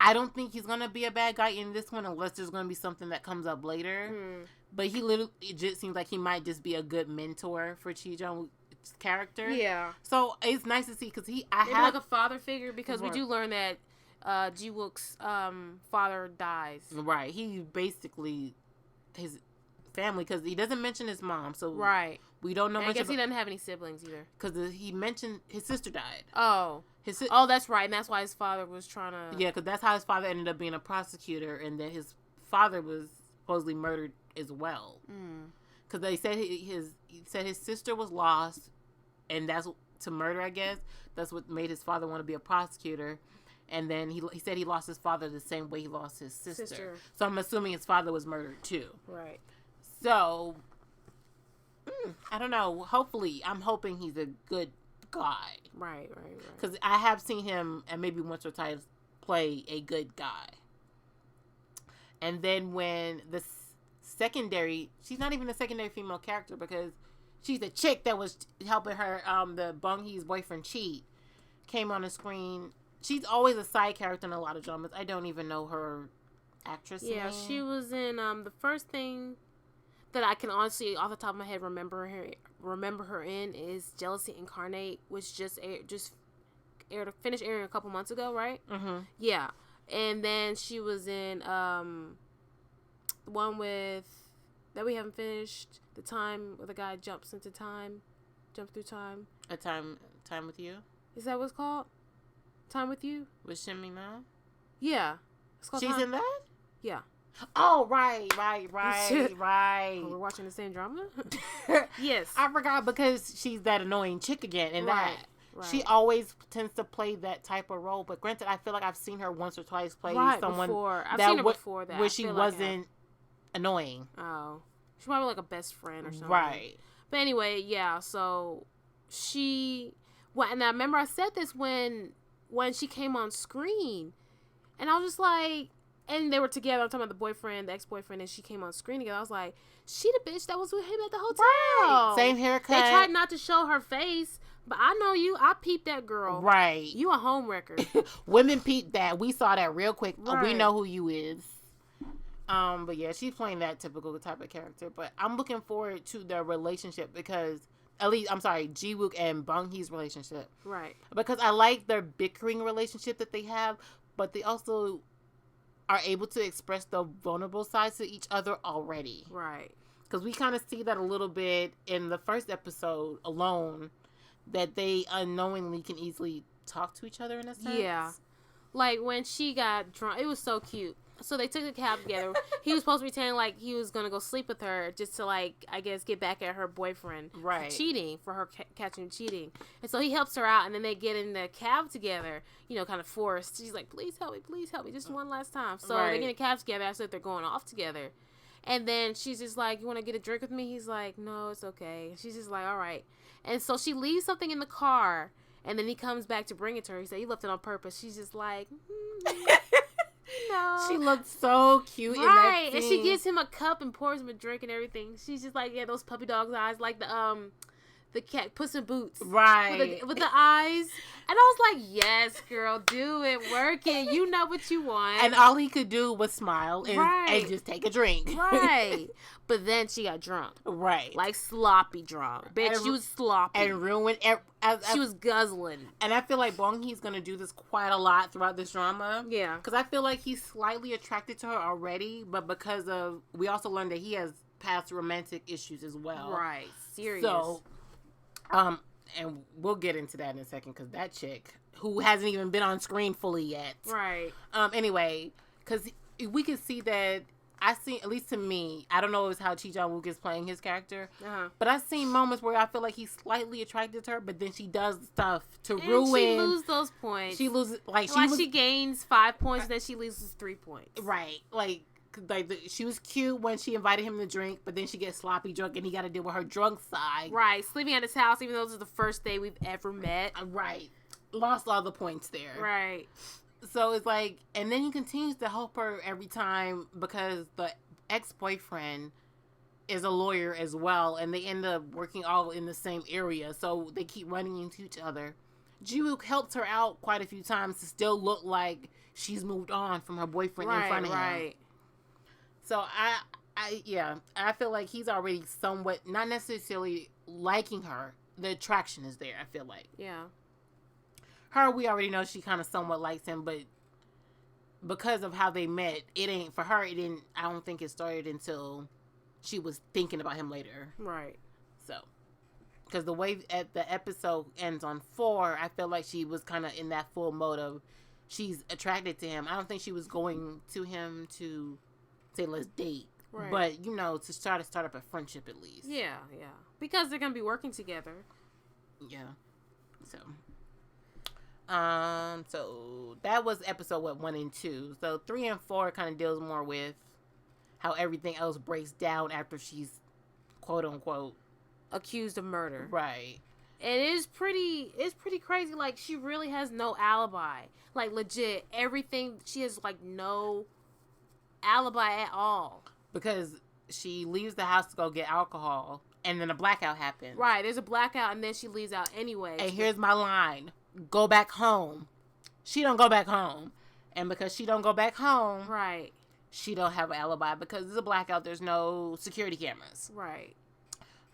I don't think he's going to be a bad guy in this one unless there's going to be something that comes up later. But it just seems like he might just be a good mentor for Chi Jung character. Yeah. So it's nice to see because maybe like a father figure because we do learn that Ji Wook's father dies. Right. He basically his family because he doesn't mention his mom. So we don't know much. I guess he doesn't have any siblings either because he mentioned his sister died. Oh. That's right, and that's why his father was trying to. Yeah, because that's how his father ended up being a prosecutor, and then his father was supposedly murdered as well. Because they said his sister was lost, and that's to murder. I guess that's what made his father want to be a prosecutor. And then he said he lost his father the same way he lost his sister. So I'm assuming his father was murdered too. Right. So I don't know. Hopefully, I'm hoping he's a good guy. Right. Because I have seen him, and maybe once or twice, play a good guy. And then when the secondary, she's not even a secondary female character because she's the chick that was helping her, the Bong Hee's boyfriend cheat, came on the screen. She's always a side character in a lot of dramas. I don't even know her actress name. She was in the first thing that I can honestly, off the top of my head, remember her in is Jealousy Incarnate, which finished airing a couple months ago, right? Mm-hmm. Yeah, and then she was in the one that we haven't finished, the time where the guy jumps through time. A time with you. Is that what it's called? Time with You With Shin Min-na? Yeah, it's called. She's in that. Yeah. Oh, right. We're watching the same drama? Yes. I forgot because she's that annoying chick again. And right. She always tends to play that type of role. But granted, I feel like I've seen her once or twice play someone before. I've seen her before that. Where she wasn't annoying. Oh. She's probably like a best friend or something. Right. But anyway, yeah. So and I remember I said this when she came on screen. And I was just like, and they were together. I'm talking about the boyfriend, the ex-boyfriend, and she came on screen together. I was like, she the bitch that was with him at the hotel. Right. Same haircut. They tried not to show her face, but I know you. I peeped that girl. Right. You a homewrecker. Women peeped that. We saw that real quick. Right. We know who you is. But yeah, she's playing that typical type of character. But I'm looking forward to their relationship because, Ji Wook and Bong Hee's relationship. Right. Because I like their bickering relationship that they have, but they also are able to express the vulnerable sides to each other already. Right. Because we kind of see that a little bit in the first episode alone, that they unknowingly can easily talk to each other in a sense. Yeah. Like when she got drunk, it was so cute. So they took a cab together. He was supposed to pretend like he was going to go sleep with her just to, like, I guess, get back at her boyfriend. Right. For cheating, for her catching cheating. And so he helps her out, and then they get in the cab together, kind of forced. She's like, please help me, just one last time. So they get in a cab together after they're going off together. And then she's just like, you want to get a drink with me? He's like, no, it's okay. And she's just like, all right. And so she leaves something in the car, and then he comes back to bring it to her. He said, you left it on purpose. She's just like, no. She looked so cute in that scene. And she gives him a cup and pours him a drink and everything. She's just like, yeah, those puppy dog's eyes, like the cat Puss in Boots, right? With the eyes. And I was like, yes, girl, do it, work it. You know what you want. And all he could do was smile and just take a drink, right? But then she got drunk, right? Like sloppy drunk, bitch. She was sloppy and ruined. She was guzzling. And I feel like Bong Hee's gonna do this quite a lot throughout this drama. Yeah, because I feel like he's slightly attracted to her already, but because of we also learned that he has past romantic issues as well. Right, serious. So, and we'll get into that in a second because that chick who hasn't even been on screen fully yet. Right. Anyway, because we can see that I see, at least to me, I don't know if it's how Chi Jong-wook is playing his character, but I've seen moments where I feel like he's slightly attracted to her, but then she does stuff to ruin. She loses those points. She loses, she gains 5 points, then she loses 3 points. Right, she was cute when she invited him to drink, but then she gets sloppy drunk, and he got to deal with her drunk side. Right, sleeping at his house, even though this is the first day we've ever met. Right, lost all the points there. Right. So it's like, and then he continues to help her every time because the ex-boyfriend is a lawyer as well, and they end up working all in the same area, so they keep running into each other. Ji-wook helps her out quite a few times to still look like she's moved on from her boyfriend in front of him. Right. So I feel like he's already somewhat, not necessarily liking her. The attraction is there, I feel like. Yeah. Her, we already know she kind of somewhat likes him, but because of how they met, it ain't, for her, it didn't, I don't think it started until she was thinking about him later. Right. So, because the way the episode ends on 4, I feel like she was kind of in that full mode of she's attracted to him. I don't think she was going to him to say, let's date. Right. But, to try to start up a friendship at least. Yeah, yeah. Because they're going to be working together. Yeah. So that was episode 1 and 2. So 3 and 4 kind of deals more with how everything else breaks down after she's quote unquote accused of murder. Right. And it's pretty crazy. Like, she really has no alibi. Like, legit, everything, she has like no alibi at all. Because she leaves the house to go get alcohol, and then a blackout happens. Right, there's a blackout, and then she leaves out anyway. And here's my line. Go back home. She don't go back home. And because she don't go back home, right, she don't have an alibi because there's a blackout. There's no security cameras. Right.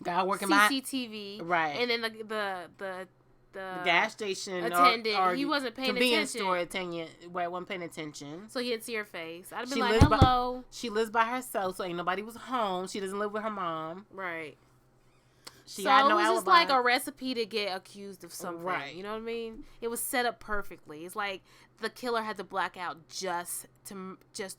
Guy working CCTV. Right. And then the gas station attendant, or he wasn't paying convenience attention. Store attendant, wasn't paying attention. So he didn't see her face. I'd have been like, hello. She lives by herself, so ain't nobody was home. She doesn't live with her mom. Right. She had no alibi. It was just like a recipe to get accused of something. Right. You know what I mean? It was set up perfectly. It's like the killer had to black out just to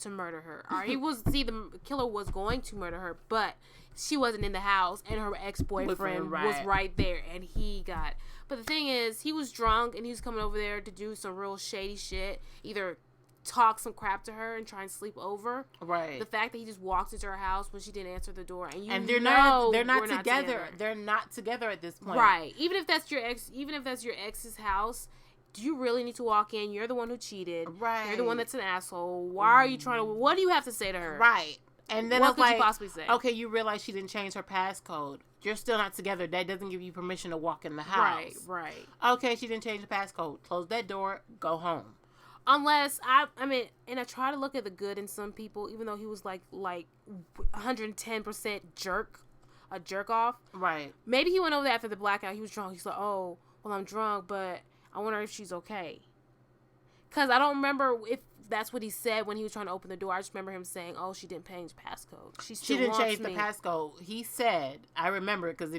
murder her. Or the killer was going to murder her, but she wasn't in the house, and her ex-boyfriend was right there, and he got. But the thing is, he was drunk, and he was coming over there to do some real shady shit. Either talk some crap to her and try and sleep over. Right. The fact that he just walked into her house when she didn't answer the door, and they're not together. They're not together at this point. Right. Even if that's your ex's house, do you really need to walk in? You're the one who cheated. Right. You're the one that's an asshole. Why are you trying to? What do you have to say to her? Right. And then what could you possibly say? Okay, you realize she didn't change her passcode. You're still not together. That doesn't give you permission to walk in the house. Right. Okay, she didn't change the passcode. Close that door. Go home. Unless I try to look at the good in some people, even though he was like 110% a jerk off. Right. Maybe he went over there after the blackout. He was drunk. He's like, oh, well, I'm drunk, but I wonder if she's okay. Because I don't remember if that's what he said when he was trying to open the door. I just remember him saying, oh, she didn't change the passcode. She didn't change the passcode. He said, I remember because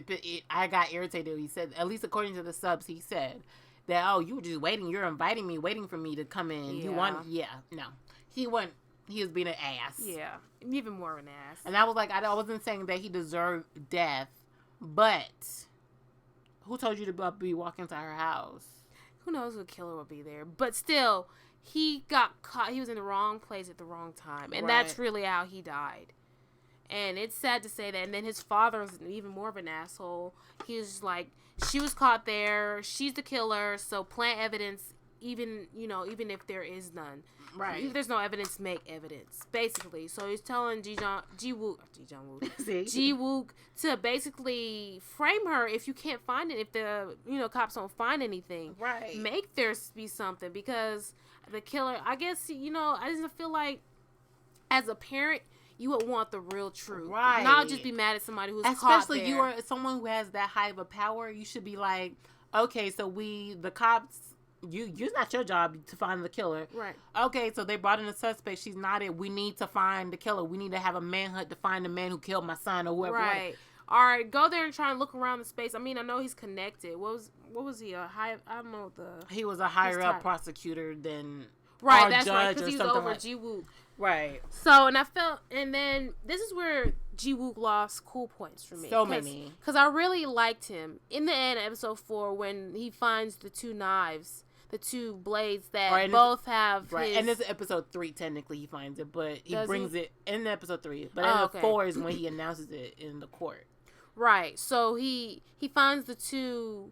I got irritated. He said, at least according to the subs, he said that, oh, you were just waiting. You're inviting me, waiting for me to come in. Yeah. No. He wasn't. He was being an ass. Yeah. Even more of an ass. And I was like, I wasn't saying that he deserved death, but who told you to be walking to her house? Who knows what killer will be there. But still, he got caught. He was in the wrong place at the wrong time. And that's really how he died. And it's sad to say that. And then his father was even more of an asshole. He was just like, she was caught there. She's the killer. So plant evidence, even if there is none. Right. If there's no evidence, make evidence. Basically. So he's telling Ji-wook to basically frame her if you can't find it. If the, cops don't find anything. Right. Make there be something. Because the killer, I guess, I just feel like as a parent, you would want the real truth. Right. Not just be mad at somebody who's caught there. Especially you are someone who has that high of a power. You should be like, okay, so the cops, it's not your job to find the killer. Right. Okay, so they brought in a suspect. She's not it. We need to find the killer. We need to have a manhunt to find the man who killed my son or whoever. Right. All right, go there and try and look around the space. I mean, I know he's connected. What was he? He was a higher up prosecutor than right. That's right, because he was over Ji-wook. Right. So, and then this is where Ji-wook lost cool points for me. So many. Because I really liked him. In the end, episode 4, when he finds the 2 knives, the 2 blades that both have right. And this is episode 3, technically, he finds it, but he brings it in episode 3. But in 4 is when he announces it in the court. Right. So he finds the two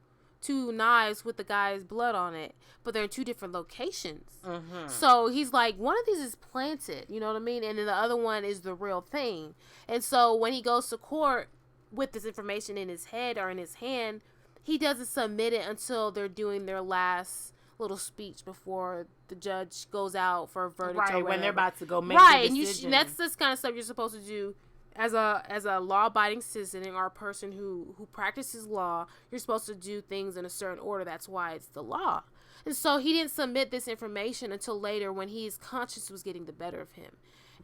knives with the guy's blood on it, but they're in 2 different locations. Mm-hmm. So he's like, one of these is planted, you know what I mean? And then the other one is the real thing. And so when he goes to court with this information in his head or in his hand, he doesn't submit it until they're doing their last little speech before the judge goes out for a verdict. Right, when they're about to go make the decision. And that's this kind of stuff you're supposed to do as a law-abiding citizen or a person who practices law. You're supposed to do things in a certain order. That's why it's the law. And so he didn't submit this information until later when his conscience was getting the better of him.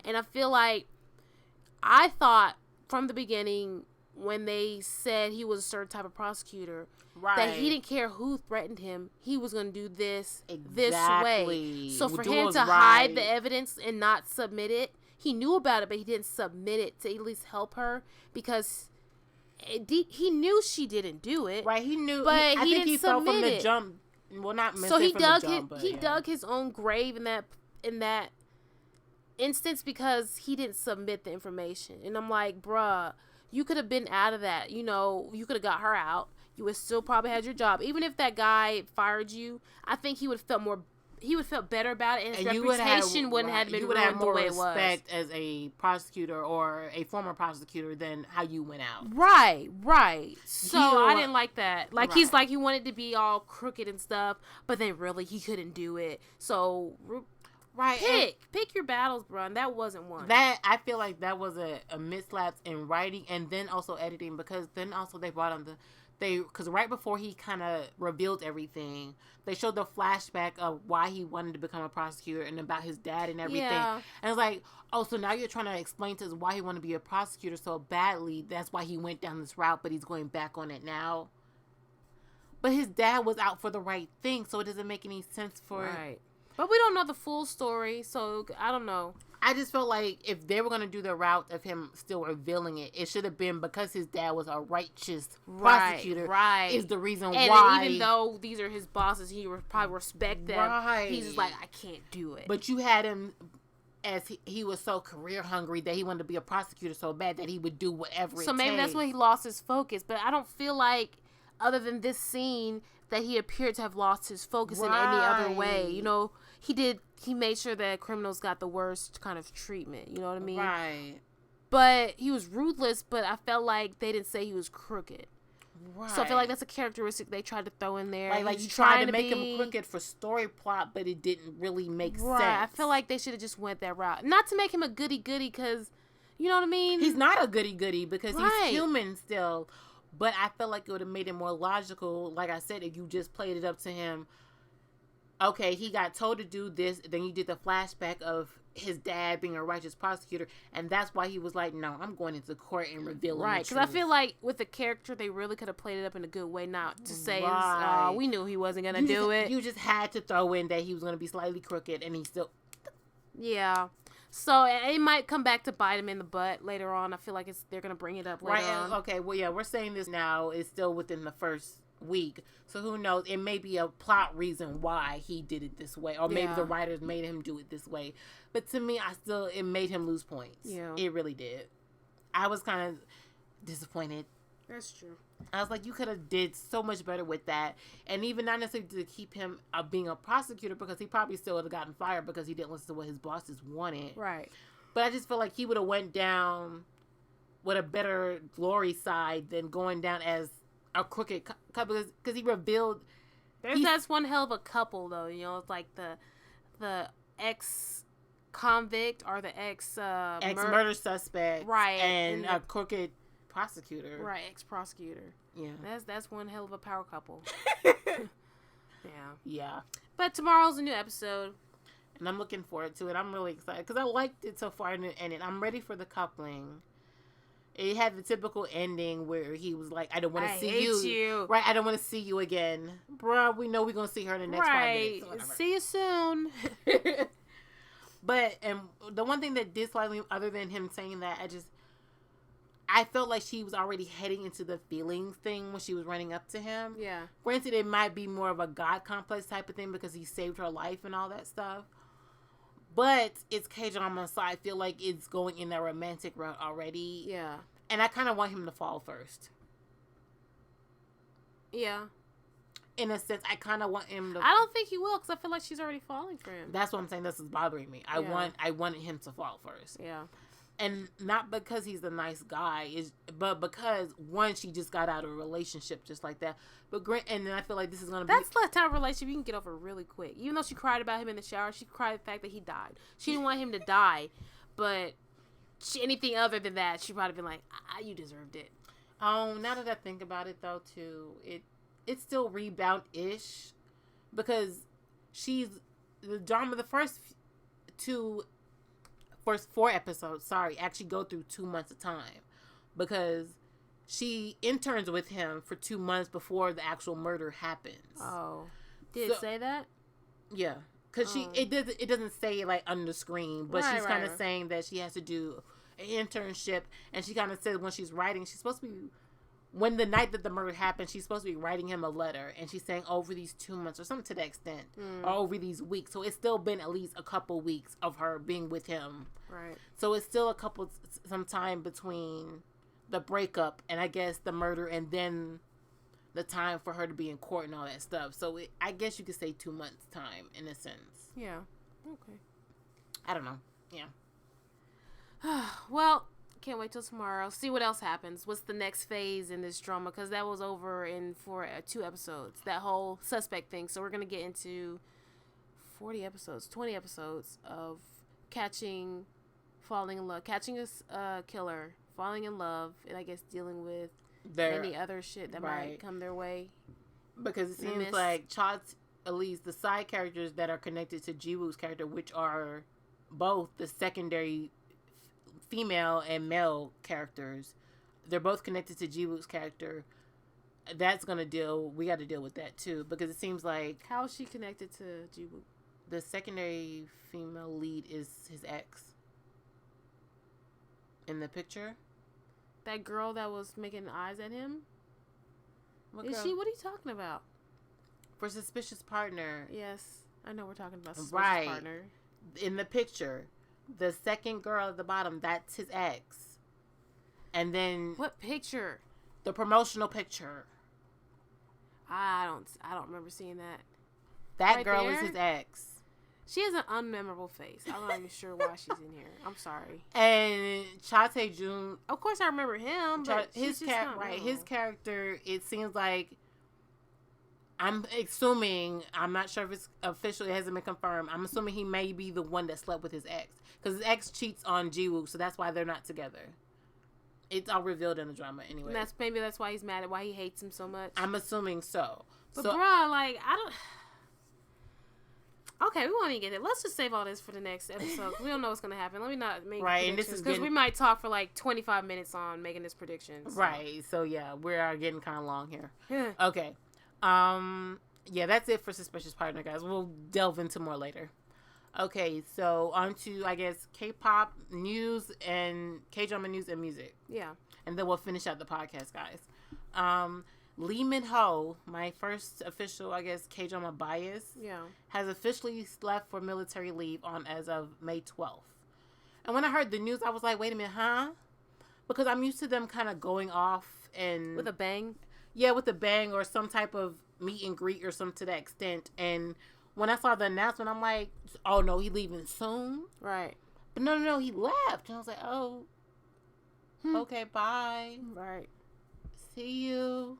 And I feel like I thought from the beginning when they said he was a certain type of prosecutor, that he didn't care who threatened him. He was going to do this this way. So for him to hide the evidence and not submit it, he knew about it, but he didn't submit it to at least help her because he knew she didn't do it. Right, he knew. But I think he fell from the it. jump. Well, not so he dug the jump, he dug his own grave in that instance because he didn't submit the information. And I'm like, bruh, you could have been out of that. You know, you could have got her out. You would still probably had your job. Even if that guy fired you, I think he would have felt better about it, and his reputation wouldn't have been ruined the way it was. You would have more respect as a prosecutor or a former prosecutor than how you went out. Right. So I didn't like that. Like, he's like, he wanted to be all crooked and stuff, but then really he couldn't do it. So, pick your battles, bro, and that wasn't one. That, I feel like that was a mislapse in writing and then also editing, because then also they brought on because right before he kind of revealed everything, they showed the flashback of why he wanted to become a prosecutor and about his dad and everything. Yeah. And it's like, oh, so now you're trying to explain to us why he wanted to be a prosecutor so badly. That's why he went down this route, but he's going back on it now. But his dad was out for the right thing, so it doesn't make any sense for... Right. But we don't know the full story, so I don't know. I just felt like if they were going to do the route of him still revealing it, it should have been because his dad was a righteous prosecutor. Right. Is the reason and why. And even though these are his bosses, he would probably respect them. Right. He's just like, I can't do it. But you had him as he was so career hungry that he wanted to be a prosecutor so bad that he would do whatever it takes. So maybe that's when he lost his focus. But I don't feel like, other than this scene, that he appeared to have lost his focus in any other way. You know, he made sure that criminals got the worst kind of treatment. You know what I mean? Right. But he was ruthless, but I felt like they didn't say he was crooked. Right. So I feel like that's a characteristic they tried to throw in there. Like you tried to make him crooked for story plot, but it didn't really make sense. I feel like they should have just went that route. Not to make him a goody-goody, because, you know what I mean? He's not a goody-goody because he's human still. But I felt like it would have made it more logical, like I said, if you just played it up to him. Okay, he got told to do this, then you did the flashback of his dad being a righteous prosecutor, and that's why he was like, no, I'm going into court and revealing the truth. Because I feel like with the character, they really could have played it up in a good way, not to say, we knew he wasn't going to do it. You just had to throw in that he was going to be slightly crooked, and he still... Yeah. So it might come back to bite him in the butt later on. I feel like they're going to bring it up later on. Okay, well, yeah, we're saying this now. It's still within the first week. So who knows? It may be a plot reason why he did it this way. Or maybe the writers made him do it this way. But to me, it made him lose points. Yeah. It really did. I was kind of disappointed. That's true. I was like, you could have did so much better with that. And even not necessarily to keep him being a prosecutor, because he probably still would have gotten fired because he didn't listen to what his bosses wanted. Right. But I just feel like he would have went down with a better glory side than going down as a crooked couple, because he revealed... That's one hell of a couple, though. You know, it's like the ex-convict or the ex-murder suspect. Right. And a crooked prosecutor. Right, ex-prosecutor. Yeah. That's one hell of a power couple. Yeah. But tomorrow's a new episode. And I'm looking forward to it. I'm really excited because I liked it so far, and I'm ready for the coupling. It had the typical ending where he was like, I don't want to see you. Right, I don't want to see you again. Bruh, we know we're going to see her in the next 5 minutes. See you soon. But, and the one thing that did slightly, other than him saying that, I felt like she was already heading into the feelings thing when she was running up to him. Yeah. Granted, it might be more of a God complex type of thing because he saved her life and all that stuff. But it's K-drama, so I feel like it's going in that romantic route already. Yeah. And I kind of want him to fall first. Yeah. In a sense, I kind of want him to... I don't think he will, because I feel like she's already falling for him. That's what I'm saying. This is bothering me. I wanted him to fall first. Yeah. And not because he's a nice guy, but because, one, she just got out of a relationship just like that. And then I feel like this is going to be... That's the type of relationship you can get over really quick. Even though she cried about him in the shower, she cried the fact that he died. She didn't want him to die, but anything other than that, she'd probably been like, you deserved it. Now that I think about it, though, too, it's still rebound-ish because the drama, the first 4 episodes, actually go through 2 months of time because she interns with him for 2 months before the actual murder happens. Oh, did it say that? Yeah, because it doesn't say it like under screen, but she's kind of saying that she has to do an internship, and she kind of said when she's writing, she's supposed to be. When the night that the murder happened, she's supposed to be writing him a letter, and she's saying over these 2 months or something to that extent, or over these weeks. So it's still been at least a couple weeks of her being with him. Right. So it's still some time between the breakup and I guess the murder, and then the time for her to be in court and all that stuff. So I guess you could say 2 months time in a sense. Yeah. Okay. I don't know. Yeah. Well. Can't wait till tomorrow. See what else happens. What's the next phase in this drama? Because that was over for 2 episodes. That whole suspect thing. So we're going to get into 20 episodes of catching a killer, falling in love, and I guess dealing with any other shit that might come their way. Because it seems like Chot's, at least the side characters that are connected to Jiwoo's character, which are both the secondary female and male characters, they're both connected to Jiwoo's character. We got to deal with that too, because it seems like... How is she connected to Jiwoo? The secondary female lead is his ex. In the picture? That girl that was making eyes at him? What is girl? she? What are you talking about? For Suspicious Partner. Yes, I know we're talking about Suspicious Partner. In the picture. The second girl at the bottom, that's his ex. And then... What picture? The promotional picture. I don't remember seeing that. That girl is his ex. She has an unmemorable face. I'm not even sure why she's in here. I'm sorry. And Cha Tae-jun... Of course I remember him, but his character, it seems like... I'm assuming, I'm not sure if it's official, it hasn't been confirmed. I'm assuming he may be the one that slept with his ex. Because his ex cheats on Jiwoo, so that's why they're not together. It's all revealed in the drama anyway. And maybe that's why he's mad at why he hates him so much. I'm assuming so. But bruh, like, I don't... Okay, we won't even get it. Let's just save all this for the next episode. We don't know what's going to happen. Let me not make predictions. Because we might talk for like 25 minutes on making this prediction. So. Right. So yeah, we are getting kind of long here. Okay. Yeah, that's it for Suspicious Partner, guys. We'll delve into more later. Okay, so on to, I guess, K-pop news and K-drama news and music. Yeah. And then we'll finish out the podcast, guys. Lee Min-ho, my first official, I guess, K-drama bias, has officially left for military leave as of May 12th. And when I heard the news, I was like, wait a minute, huh? Because I'm used to them kind of going off and... With a bang? Yeah, with a bang or some type of meet and greet or something to that extent. And when I saw the announcement, I'm like, oh, no, he leaving soon? Right. But no, he left. And I was like, oh, okay, bye. Right. See you.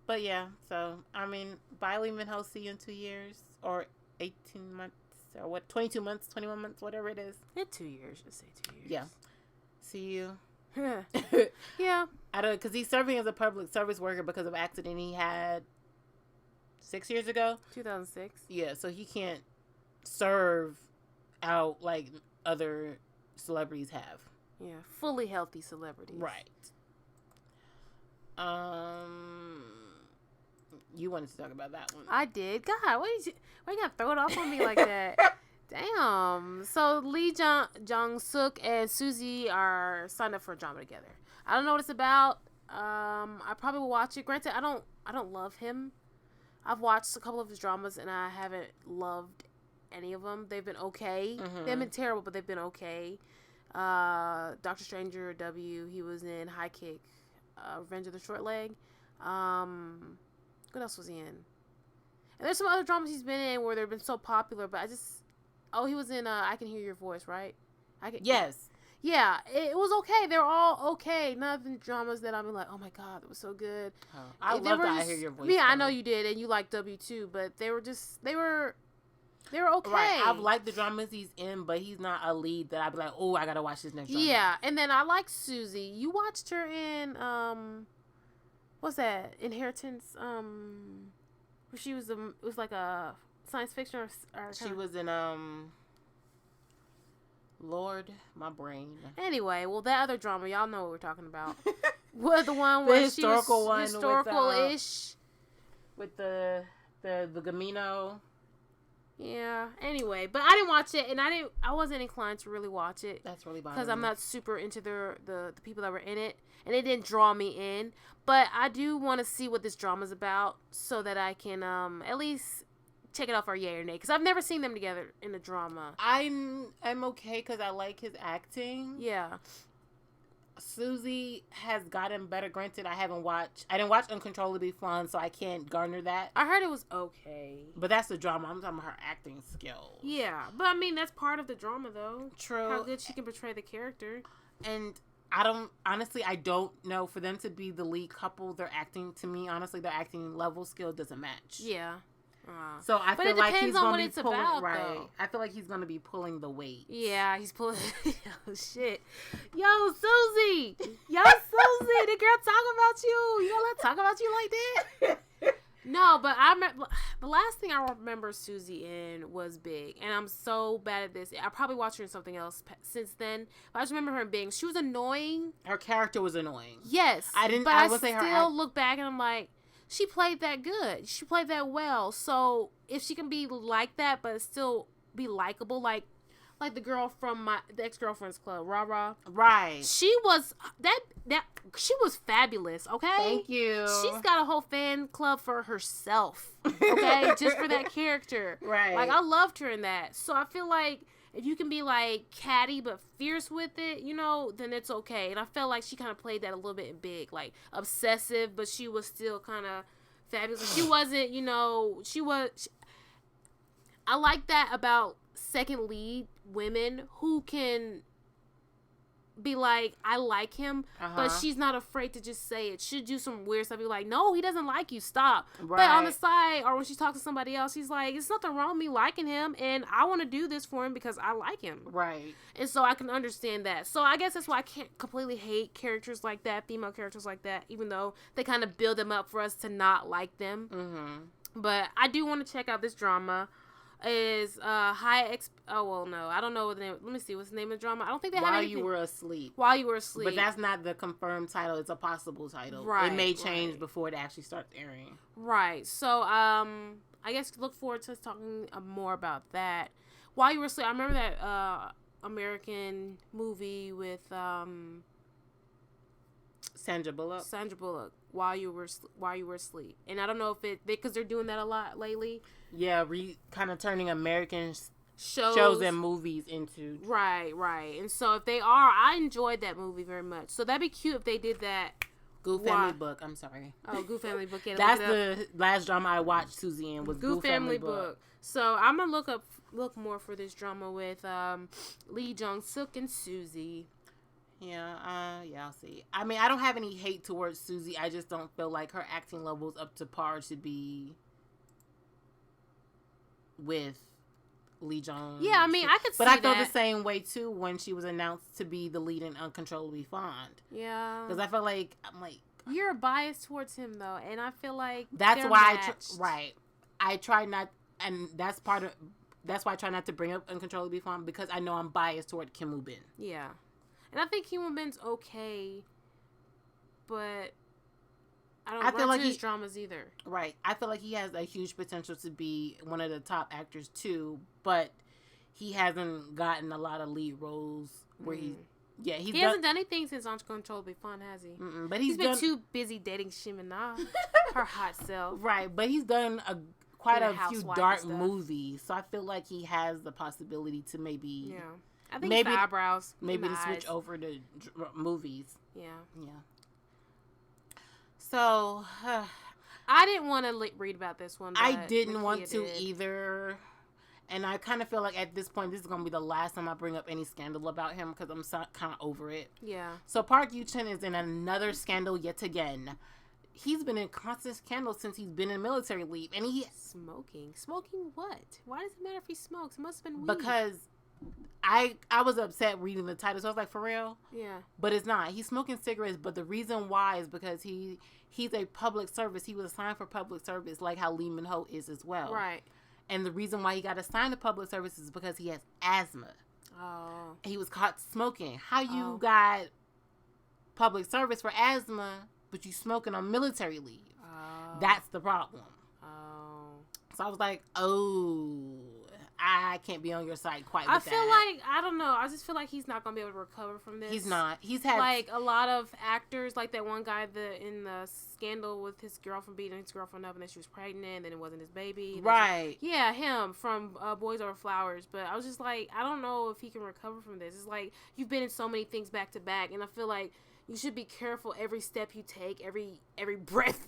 But yeah, so, I mean, bye Lee Min-ho, see you in 2 years. Or 18 months. Or what, 22 months, 21 months, whatever it is. In 2 years, just say 2 years. Yeah. See you. Yeah. I don't, because he's serving as a public service worker because of an accident he had 6 years ago. 2006. Yeah, so he can't serve out like other celebrities have. Yeah, fully healthy celebrities. Right. You wanted to talk about that one. I did. God, why you gotta throw it off on me like that? Damn. So Lee Jong Suk and Suzy are signed up for a drama together. I don't know what it's about. I probably will watch it. Granted, I don't love him. I've watched a couple of his dramas and I haven't loved any of them. They've been okay. Mm-hmm. They haven't been terrible, but they've been okay. Doctor Stranger W. He was in High Kick, Revenge of the Short Leg. What else was he in? And there's some other dramas he's been in where they've been so popular, but he was in I Can Hear Your Voice, right? Yes. Yeah, it was okay. They're all okay. None of the dramas that I'm like, oh my god, that was so good. Oh, I love that. I Hear Your Voice. Yeah, I know you did, and you like W too, but they were okay. Right, I've liked the dramas he's in, but he's not a lead that I'd be like, oh, I gotta watch this next drama. Yeah, and then I like Suzy. You watched her in what's that? Inheritance. Where she was it was like a science fiction or she was in Lord, my brain. Anyway, well, that other drama, y'all know what we're talking about. What the one where she was historical-ish with the Gamino. Yeah. Anyway, but I didn't watch it, and I wasn't inclined to really watch it. That's really bothering because I'm me. not super into the people that were in it, and it didn't draw me in. But I do want to see what this drama's about, so that I can at least check it out for a yay or nay. Because I've never seen them together in a drama. I'm okay because I like his acting. Yeah. Suzy has gotten better. Granted, I didn't watch Uncontrollably Fun, so I can't garner that. I heard it was okay. But that's the drama. I'm talking about her acting skills. Yeah. But I mean, that's part of the drama, though. True. How good she can portray the character. And I don't know. For them to be the lead couple, their acting level skill doesn't match. Yeah. So I feel like he's going to be pulling, right. Though. I feel like he's going to be pulling the weight. Yeah, he's pulling. Oh shit, yo Suzy, the girl talk about you. You gonna let talk about you like that? No, but I remember the last thing I remember Suzy in was Big, and I'm so bad at this. I probably watched her in something else since then, but I just remember her in Big. She was annoying. Her character was annoying. Yes, I still look back and I'm like, she played that good. She played that well. So if she can be like that, but still be likable, like the girl from the Ex-Girlfriends Club, Rah. Right. She was she was fabulous. Okay. Thank you. She's got a whole fan club for herself. Okay, just for that character. Right. Like I loved her in that. So I feel like if you can be like catty but fierce with it, then it's okay. And I felt like she kind of played that a little bit in Big, like obsessive, but she was still kind of fabulous. She wasn't, I like that about second lead women who can be like, I like him, but she's not afraid to just say it. She'll do some weird stuff. Be like, no, he doesn't like you. Stop. Right. But on the side, or when she talks to somebody else, he's like, it's nothing wrong with me liking him, and I want to do this for him because I like him. Right. And so I can understand that. So I guess that's why I can't completely hate characters like that, female characters like that, even though they kind of build them up for us to not like them. Mm-hmm. But I do want to check out this drama. Is I don't know what the name. Let me see what's the name of the drama. I don't think they have anything. While You Were Asleep. But that's not the confirmed title. It's a possible title. Right. It may change before it actually starts airing. Right. So I guess look forward to us talking more about that. While You Were Asleep, I remember that American movie with Sandra Bullock. While You Were Asleep, and I don't know if because they're doing that a lot lately. Yeah, kind of turning American shows and movies into right. And so if they are, I enjoyed that movie very much. So that'd be cute if they did that. Goof Family Book. I'm sorry. Oh, Goof Family Book. Yeah, that's the last drama I watched Suzy in was Goof Family Book. So I'm gonna look more for this drama with Lee Jong Suk and Suzy. Yeah, I'll see. I mean, I don't have any hate towards Suzy. I just don't feel like her acting level's up to par to be with Lee Jong. Yeah, I mean, I could see that. But I felt the same way, too, when she was announced to be the lead in Uncontrollably Fond. Yeah. Because I felt like, you're biased towards him, though, and I feel like that's why I try not, and that's why I try not to bring up Uncontrollably Fond, because I know I'm biased toward Kim Woo-bin. Yeah. And I think Kim Woo-bin's okay, but I feel like his dramas either. Right. I feel like he has a huge potential to be one of the top actors too, but he hasn't gotten a lot of lead roles where he hasn't done anything since Uncontrollably Fun, has he? But he's been too busy dating Shimina, her hot self. Right, but he's done quite a few dark movies, so I feel like he has the possibility to maybe I think maybe the eyebrows, maybe to switch over to movies. Yeah. So I didn't want to read about this one. But I didn't want to either. And I kind of feel like at this point, this is going to be the last time I bring up any scandal about him because I'm kind of over it. Yeah. So Park Yoo-chin is in another scandal yet again. He's been in constant scandal since he's been in military leave. And he... Smoking what? Why does it matter if he smokes? It must have been weed. Because I was upset reading the title. So I was like, for real? Yeah. But it's not. He's smoking cigarettes. But the reason why is because he's a public service. He was assigned for public service like how Lee Min-ho is as well. Right. And the reason why he got assigned to public service is because he has asthma. Oh. He was caught smoking. How you got public service for asthma, but you smoking on military leave? Oh. That's the problem. Oh. So I was like, I can't be on your side quite with that. I feel like, I don't know, I just feel like he's not going to be able to recover from this. He's not. He's had... Like, a lot of actors, like that one guy in the scandal with his girlfriend beating his girlfriend up and then she was pregnant and then it wasn't his baby. Right. Him from Boys Over Flowers. But I was just like, I don't know if he can recover from this. It's like, you've been in so many things back to back and I feel like you should be careful every step you take, every breath,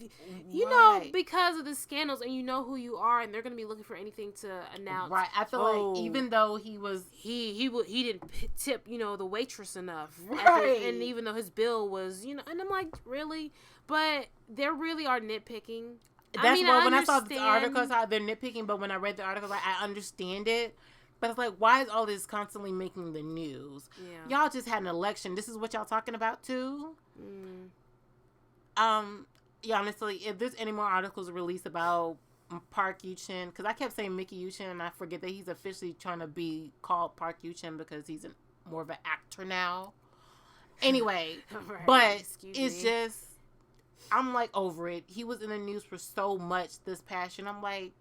you know, because of the scandals, and you know who you are, and they're going to be looking for anything to announce. Right. I feel like even though he didn't tip, the waitress enough, right, and even though his bill was, and I'm like, really, but they really are nitpicking. That's when I saw the articles how they're nitpicking, but when I read the article, I understand it. But it's like, why is all this constantly making the news? Yeah. Y'all just had an election. This is what y'all talking about too? Yeah, honestly, if there's any more articles released about Park Yoo-chin, because I kept saying Mickey Yoo-chin, and I forget that he's officially trying to be called Park Yoo-chin because he's more of an actor now. Anyway, right. But it's just, I'm like over it. He was in the news for so much this past year, and I'm like,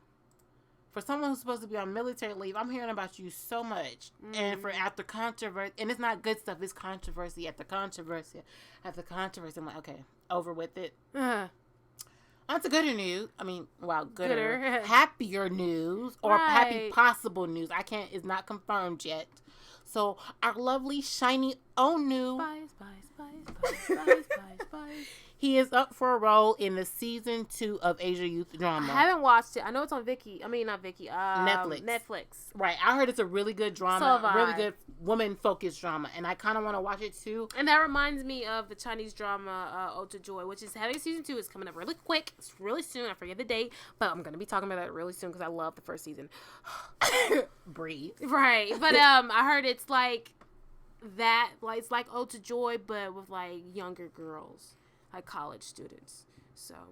for someone who's supposed to be on military leave, I'm hearing about you so much. And for after controversy, and it's not good stuff, it's controversy after controversy after controversy. I'm like, okay, over with it. On to gooder news. I mean, gooder. Happier news or happy possible news. It's not confirmed yet. So, our lovely, shiny Onu. Spice. He is up for a role in the season 2 of Asia Youth Drama. I haven't watched it. I know it's on Viki. I mean, not Viki. Netflix. Right. I heard it's a really good drama. Really good woman-focused drama. And I kind of want to watch it, too. And that reminds me of the Chinese drama, Ode to Joy, which is having season 2. It's coming up really quick. It's really soon. I forget the date. But I'm going to be talking about that really soon because I love the first season. Breathe. Right. But I heard it's like that. Like, it's like Ode to Joy, but with, like, younger girls. Like college students,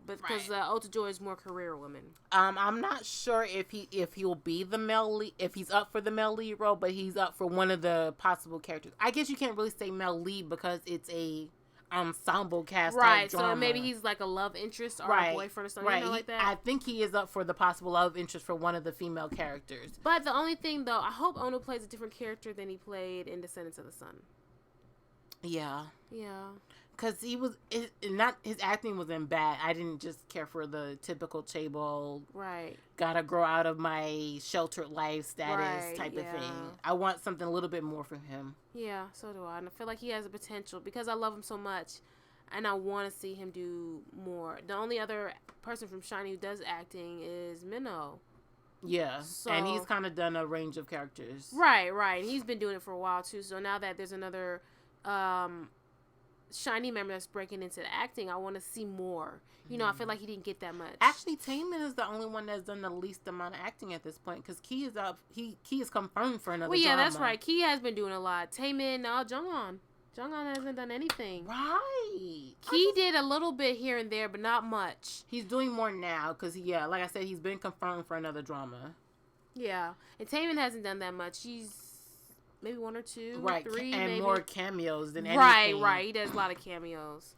but because Ode to Joy is more career women. I'm not sure if he'll be the male lead, if he's up for the male lead role, but he's up for one of the possible characters. I guess you can't really say male lead because it's a ensemble cast, right? Type drama. So maybe he's like a love interest or a boyfriend or something like that. I think he is up for the possible love interest for one of the female characters. But the only thing though, I hope Ono plays a different character than he played in Descendants of the Sun. Yeah. Yeah. Because his acting wasn't bad. I didn't just care for the typical chaebol, gotta grow out of my sheltered life status type of thing. I want something a little bit more from him. Yeah, so do I. And I feel like he has the potential because I love him so much. And I want to see him do more. The only other person from Shiny who does acting is Minho. Yeah, and he's kind of done a range of characters. Right. And he's been doing it for a while, too. So now that there's another Shiny member that's breaking into the acting, I want to see more. I feel like he didn't get that much. Actually, Taemin is the only one that's done the least amount of acting at this point because Key is up. Key is confirmed for another drama. That's right. Key has been doing a lot. Taemin, Jungwon hasn't done anything. Right. Key did a little bit here and there, but not much. He's doing more now because, like I said, he's been confirmed for another drama. Yeah. And Taemin hasn't done that much. He's maybe 1 or 2, 3, and maybe more cameos than anything. Right. He does a lot of cameos.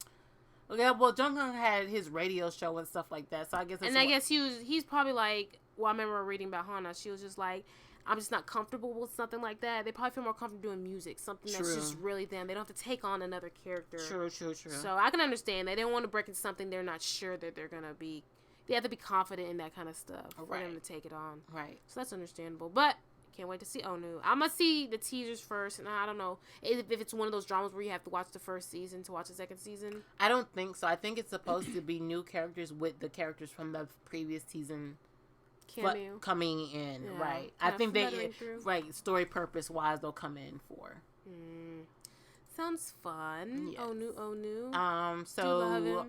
Okay, well, Jungkook had his radio show and stuff like that, so I guess. I guess he's probably like I remember reading about Hana. She was just like, I'm just not comfortable with something like that. They probably feel more comfortable doing music, something that's just really them. They don't have to take on another character. True. So I can understand they don't want to break into something they're not sure that they're gonna be. They have to be confident in that kind of stuff for them to take it on. Right. So that's understandable. But can't wait to see Onu. I'm gonna see the teasers first, and I don't know if it's one of those dramas where you have to watch the first season to watch the second season. I don't think so. I think it's supposed to be new characters with the characters from the previous season. Cameo. Coming in, right. I think they, story purpose wise, they'll come in for. Sounds fun. Yes. Onu. So,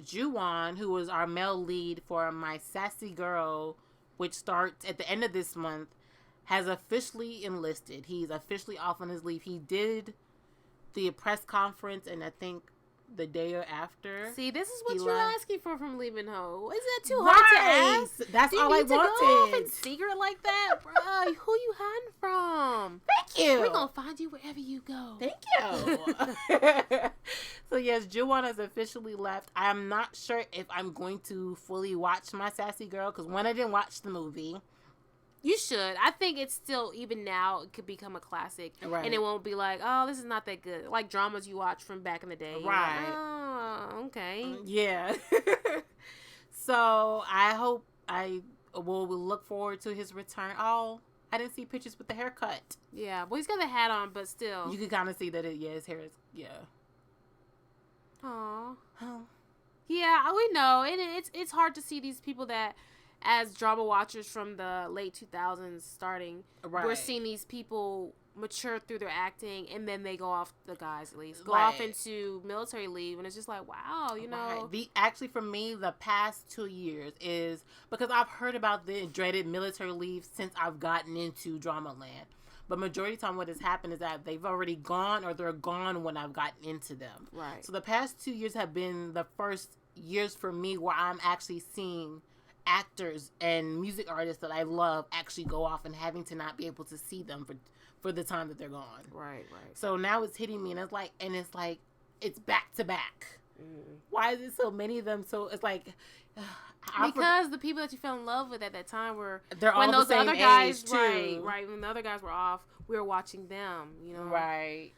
Juwon, who was our male lead for My Sassy Girl, which starts at the end of this month, has officially enlisted. He's officially off on his leave. He did the press conference, and I think the day after. See, this is what you're asking for from Leaving Ho. Is that too hard to ask? That's all I wanted. Go off in secret like that, bro? Who you hiding from? Thank you. We're gonna find you wherever you go. Thank you. So yes, Juwon has officially left. I'm not sure if I'm going to fully watch My Sassy Girl because I didn't watch the movie. You should. I think it's still, even now, it could become a classic. Right. And it won't be like, oh, this is not that good. Like dramas you watch from back in the day. Right. Like, oh, okay. Yeah. So I hope I will look forward to his return. Oh, I didn't see pictures with the haircut. Yeah. Well, he's got the hat on, but still. You can kind of see that his hair is, Aww. Oh. Yeah, we know. And it's hard to see these people that, as drama watchers from the late 2000s starting, we're seeing these people mature through their acting, and then they go off, the guys at least, go off into military leave, and it's just like, wow, you know. Actually, for me, the past 2 years is, because I've heard about the dreaded military leave since I've gotten into drama land. But majority of the time what has happened is that they've already gone or they're gone when I've gotten into them. Right. So the past 2 years have been the first years for me where I'm actually seeing actors and music artists that I love actually go off and having to not be able to see them for the time that they're gone. Right. So now it's hitting me, and it's like it's back to back. Why is it so many of them? So it's like because the people that you fell in love with at that time they're all the same age too. Right. When the other guys were off, we were watching them. You know. Right.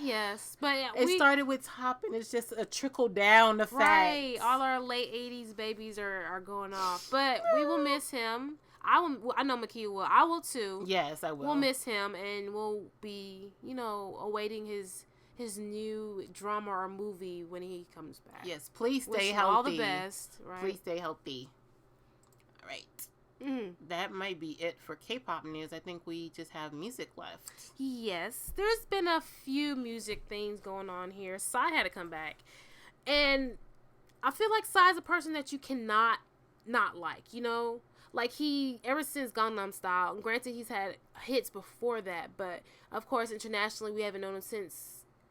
Yes, but it started with Top, and it's just a trickle down effect. Right, all our late 80s babies are going off, but we will miss him. I know Makia will. I will too. Yes, I will. We'll miss him, and we'll be, awaiting his new drama or movie when he comes back. Yes, please stay healthy. All the best. Right. Please stay healthy. All right. That might be it for K-pop news. I think we just have music left. Yes, there's been a few music things going on here. Psy had to come back, and I feel like Psy's a person that you cannot not like. Like he, ever since Gangnam Style. Granted, he's had hits before that, but of course, internationally, we haven't known him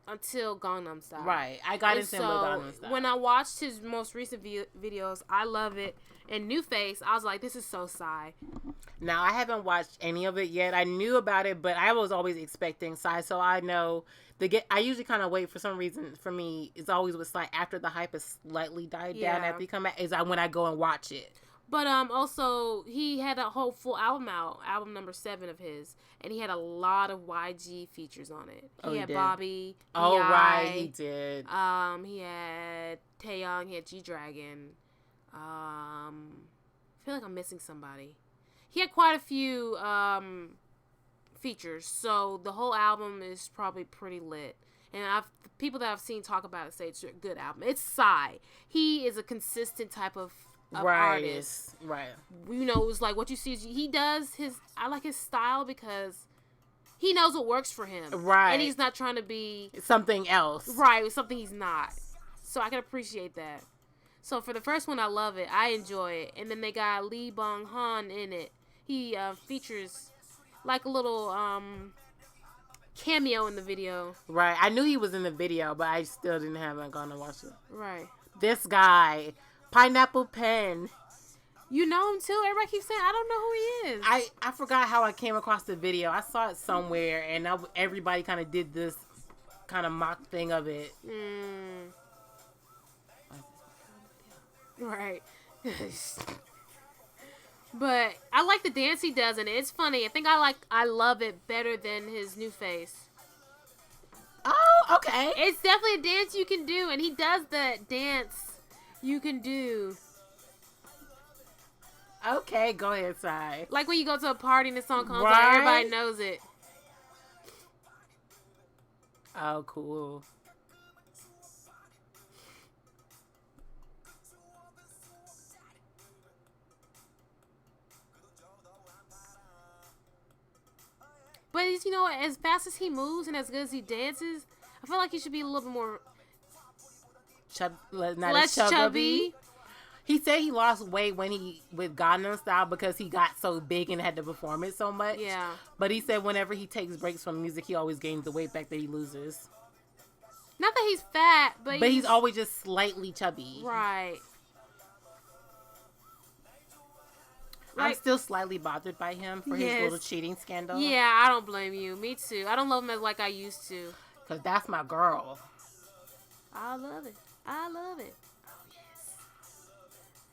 until Gangnam Style. Right, I got into him with Gangnam Style. When I watched his most recent videos, I love it. And New Face, I was like, this is so Psy. Now, I haven't watched any of it yet. I knew about it, but I was always expecting Psy, so I know I usually kind of wait for some reason. For me, it's always with Psy after the hype has slightly died down after he come back, is when I go and watch it. But also, he had a whole full album out, album number 7 of his, and he had a lot of YG features on it. He had Bobby. Right, he did. He had Taeyong, he had G-Dragon. I feel like I'm missing somebody. He had quite a few features, so the whole album is probably pretty lit. And people that I've seen talk about it say it's a good album. It's Psy. He is a consistent type of artist. Right. It's like what you see. He does I like his style because he knows what works for him. Right. And he's not trying to be something else. Right, something he's not. So I can appreciate that. So for the first one, I love it. I enjoy it. And then they got Lee Bong Han in it. He features like a little cameo in the video. Right. I knew he was in the video, but I still haven't gone to watch it. Right. This guy, Pineapple Pen. You know him too? Everybody keeps saying, I don't know who he is. I forgot how I came across the video. I saw it somewhere, and everybody kind of did this kind of mock thing of it. Right. But I like the dance he does in it. It's funny. I love it better than his new face. Oh, okay. It's definitely a dance you can do, and he does the dance you can do. Okay, go ahead, Si. Like when you go to a party and the song comes on, Right. everybody knows it. Oh, cool. But you know, as fast as he moves and as good as he dances, I feel like he should be a little bit more less chubby. He said he lost weight with Gangnam Style because he got so big and had to perform it so much. Yeah. But he said whenever he takes breaks from music, he always gains the weight back that he loses. Not that he's fat, but he's always just slightly chubby. Right. I'm still slightly bothered by him for his little cheating scandal. Yeah, I don't blame you. Me too. I don't love him like I used to. Because that's my girl. I love it. I love it. Oh, yes.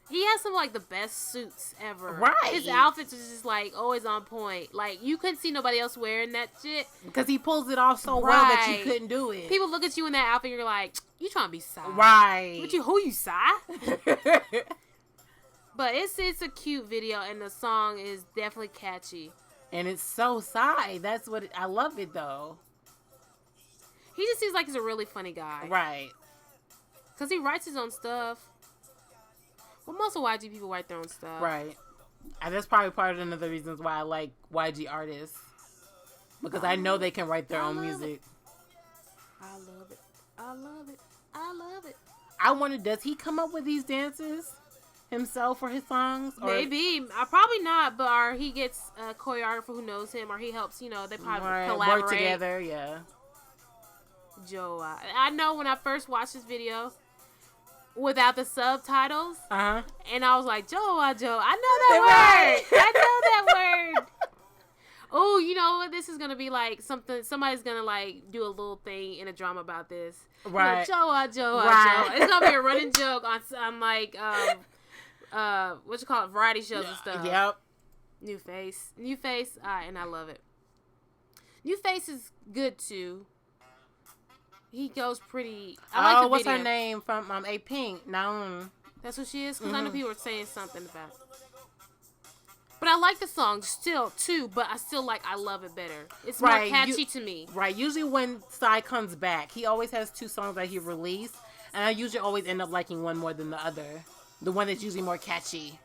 He has some, like, the best suits ever. Right. His outfits are just, like, always on point. Like, you couldn't see nobody else wearing that shit. Because he pulls it off so well that you couldn't do it. People look at you in that outfit and you're like, you trying to be Psy. Right. Who you Psy? But it's a cute video, and the song is definitely catchy. And it's so Psy. That's what I love it though. He just seems like he's a really funny guy. Right. Because he writes his own stuff. Well, most of YG people write their own stuff. Right. And that's probably part of another reasons why I like YG artists. Because I know they can write their own music. I love it. I love it. I love it. I wonder, does he come up with these dances himself for his songs? Or... Maybe. Probably not, but or he gets a choreographer who knows him, or he helps, they probably collaborate. Work together, yeah. Joe, I know when I first watched this video without the subtitles, and I was like, Joe, I know that word. I know that word. Oh, you know what? This is gonna be like something. Somebody's gonna like do a little thing in a drama about this. Right. Joe. It's gonna be a running joke on like what you call it, variety shows and stuff. Yep. New face, and I love it. New Face is good too. He goes pretty. I like the what's video. her name from A Pink? No. That's what she is? Because I know people were saying something about it. But I like the song still, too. But I love it better. It's more catchy to me. Right. Usually when Psy comes back, he always has 2 songs that he released. And I usually always end up liking one more than the other. The one that's usually more catchy.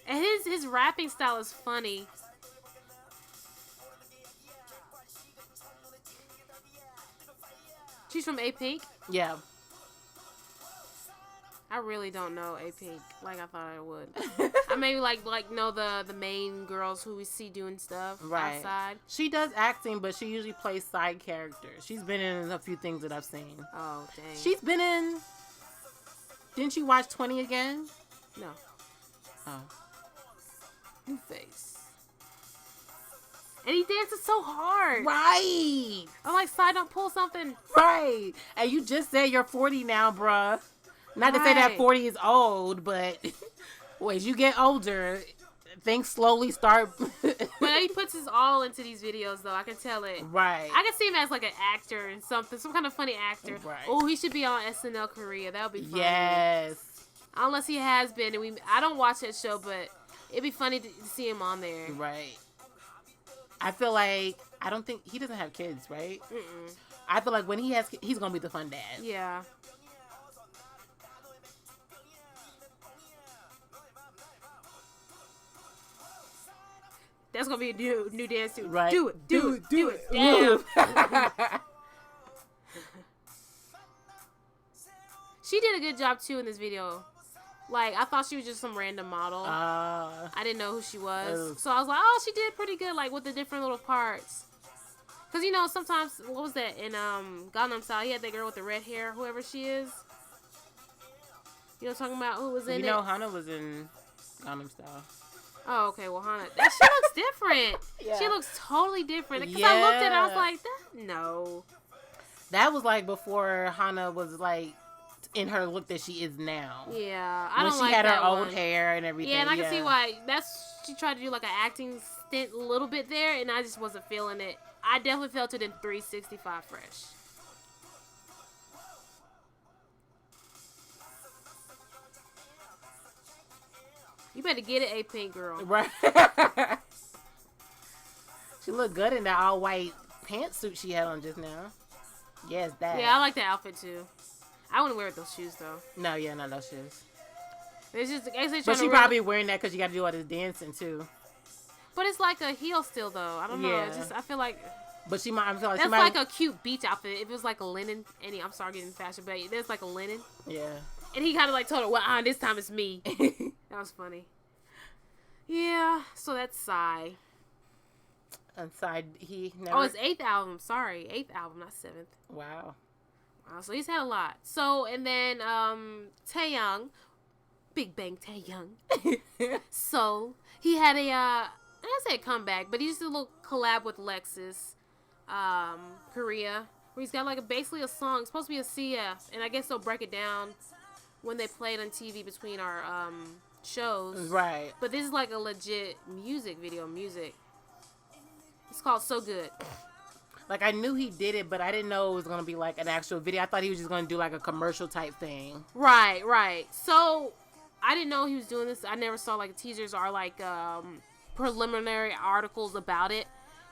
And his rapping style is funny. She's from A Pink? Yeah. I really don't know A Pink like I thought I would. I maybe like know the main girls who we see doing stuff outside. She does acting, but she usually plays side characters. She's been in a few things that I've seen. Oh, dang. She's been in... Didn't you watch 20 again? No. Oh. New Face. And he dances so hard. Right. I'm like, Psy, don't pull something. Right. And you just said you're 40 now, bruh. Not to say that 40 is old, but as you get older, things slowly start. But he puts his all into these videos, though. I can tell it. Right. I can see him as like an actor and something, some kind of funny actor. Right. Oh, he should be on SNL Korea. That would be funny. Yes. Unless he has been, and I don't watch that show, but it'd be funny to see him on there. Right. I feel like I don't think he doesn't have kids, right? Mm-mm. I feel like when he has, he's gonna be the fun dad. Yeah. That's gonna be a new dance too. Right. Do it. Damn. She did a good job too in this video. Like, I thought she was just some random model. I didn't know who she was. So I was like, oh, she did pretty good, like, with the different little parts. Because, sometimes, what was that? In Gangnam Style, he had that girl with the red hair, whoever she is. You know what I'm talking about? Who was in it? Hana was in Gangnam Style. Oh, okay. Well, Hana, she looks different. Yeah. She looks totally different. Because I looked at it, I was like, no. That was, like, before Hana was, like, in her look that she is now. Yeah, I don't when like she had that her old one. hair and everything. Yeah, and I can see why she tried to do like an acting stint a little bit there, and I just wasn't feeling it. I definitely felt it in 365 Fresh. You better get it, A-Pink girl. Right. She looked good in that all white pantsuit she had on just now. Yes, that. Yeah, I like that outfit too. I wouldn't wear those shoes though. No, yeah, not those shoes. It's just, but she probably wearing that because you got to do all this dancing too. But it's like a heel still though. I don't know. Yeah. It's just, I feel like. But she might. I feel like that's like a cute beach outfit. If it was like a linen, I'm sorry getting fashion, but there's like a linen. Yeah. And he kind of like told her, "Well, this time it's me." That was funny. Yeah. So that's Psy. Inside he never... Oh, it's 8th album. Sorry, 8th album, not 7th. Wow. So he's had a lot. So and then Taehyung, Big Bang Taehyung. So he had I say a comeback, but he just did a little collab with Lexus, Korea, where he's got like basically a song. It's supposed to be a CF, and I guess they'll break it down when they play it on TV between our shows. Right. But this is like a legit music video. It's called So Good. Like, I knew he did it, but I didn't know it was going to be, like, an actual video. I thought he was just going to do, like, a commercial type thing. Right. So, I didn't know he was doing this. I never saw, like, teasers or, like, preliminary articles about it.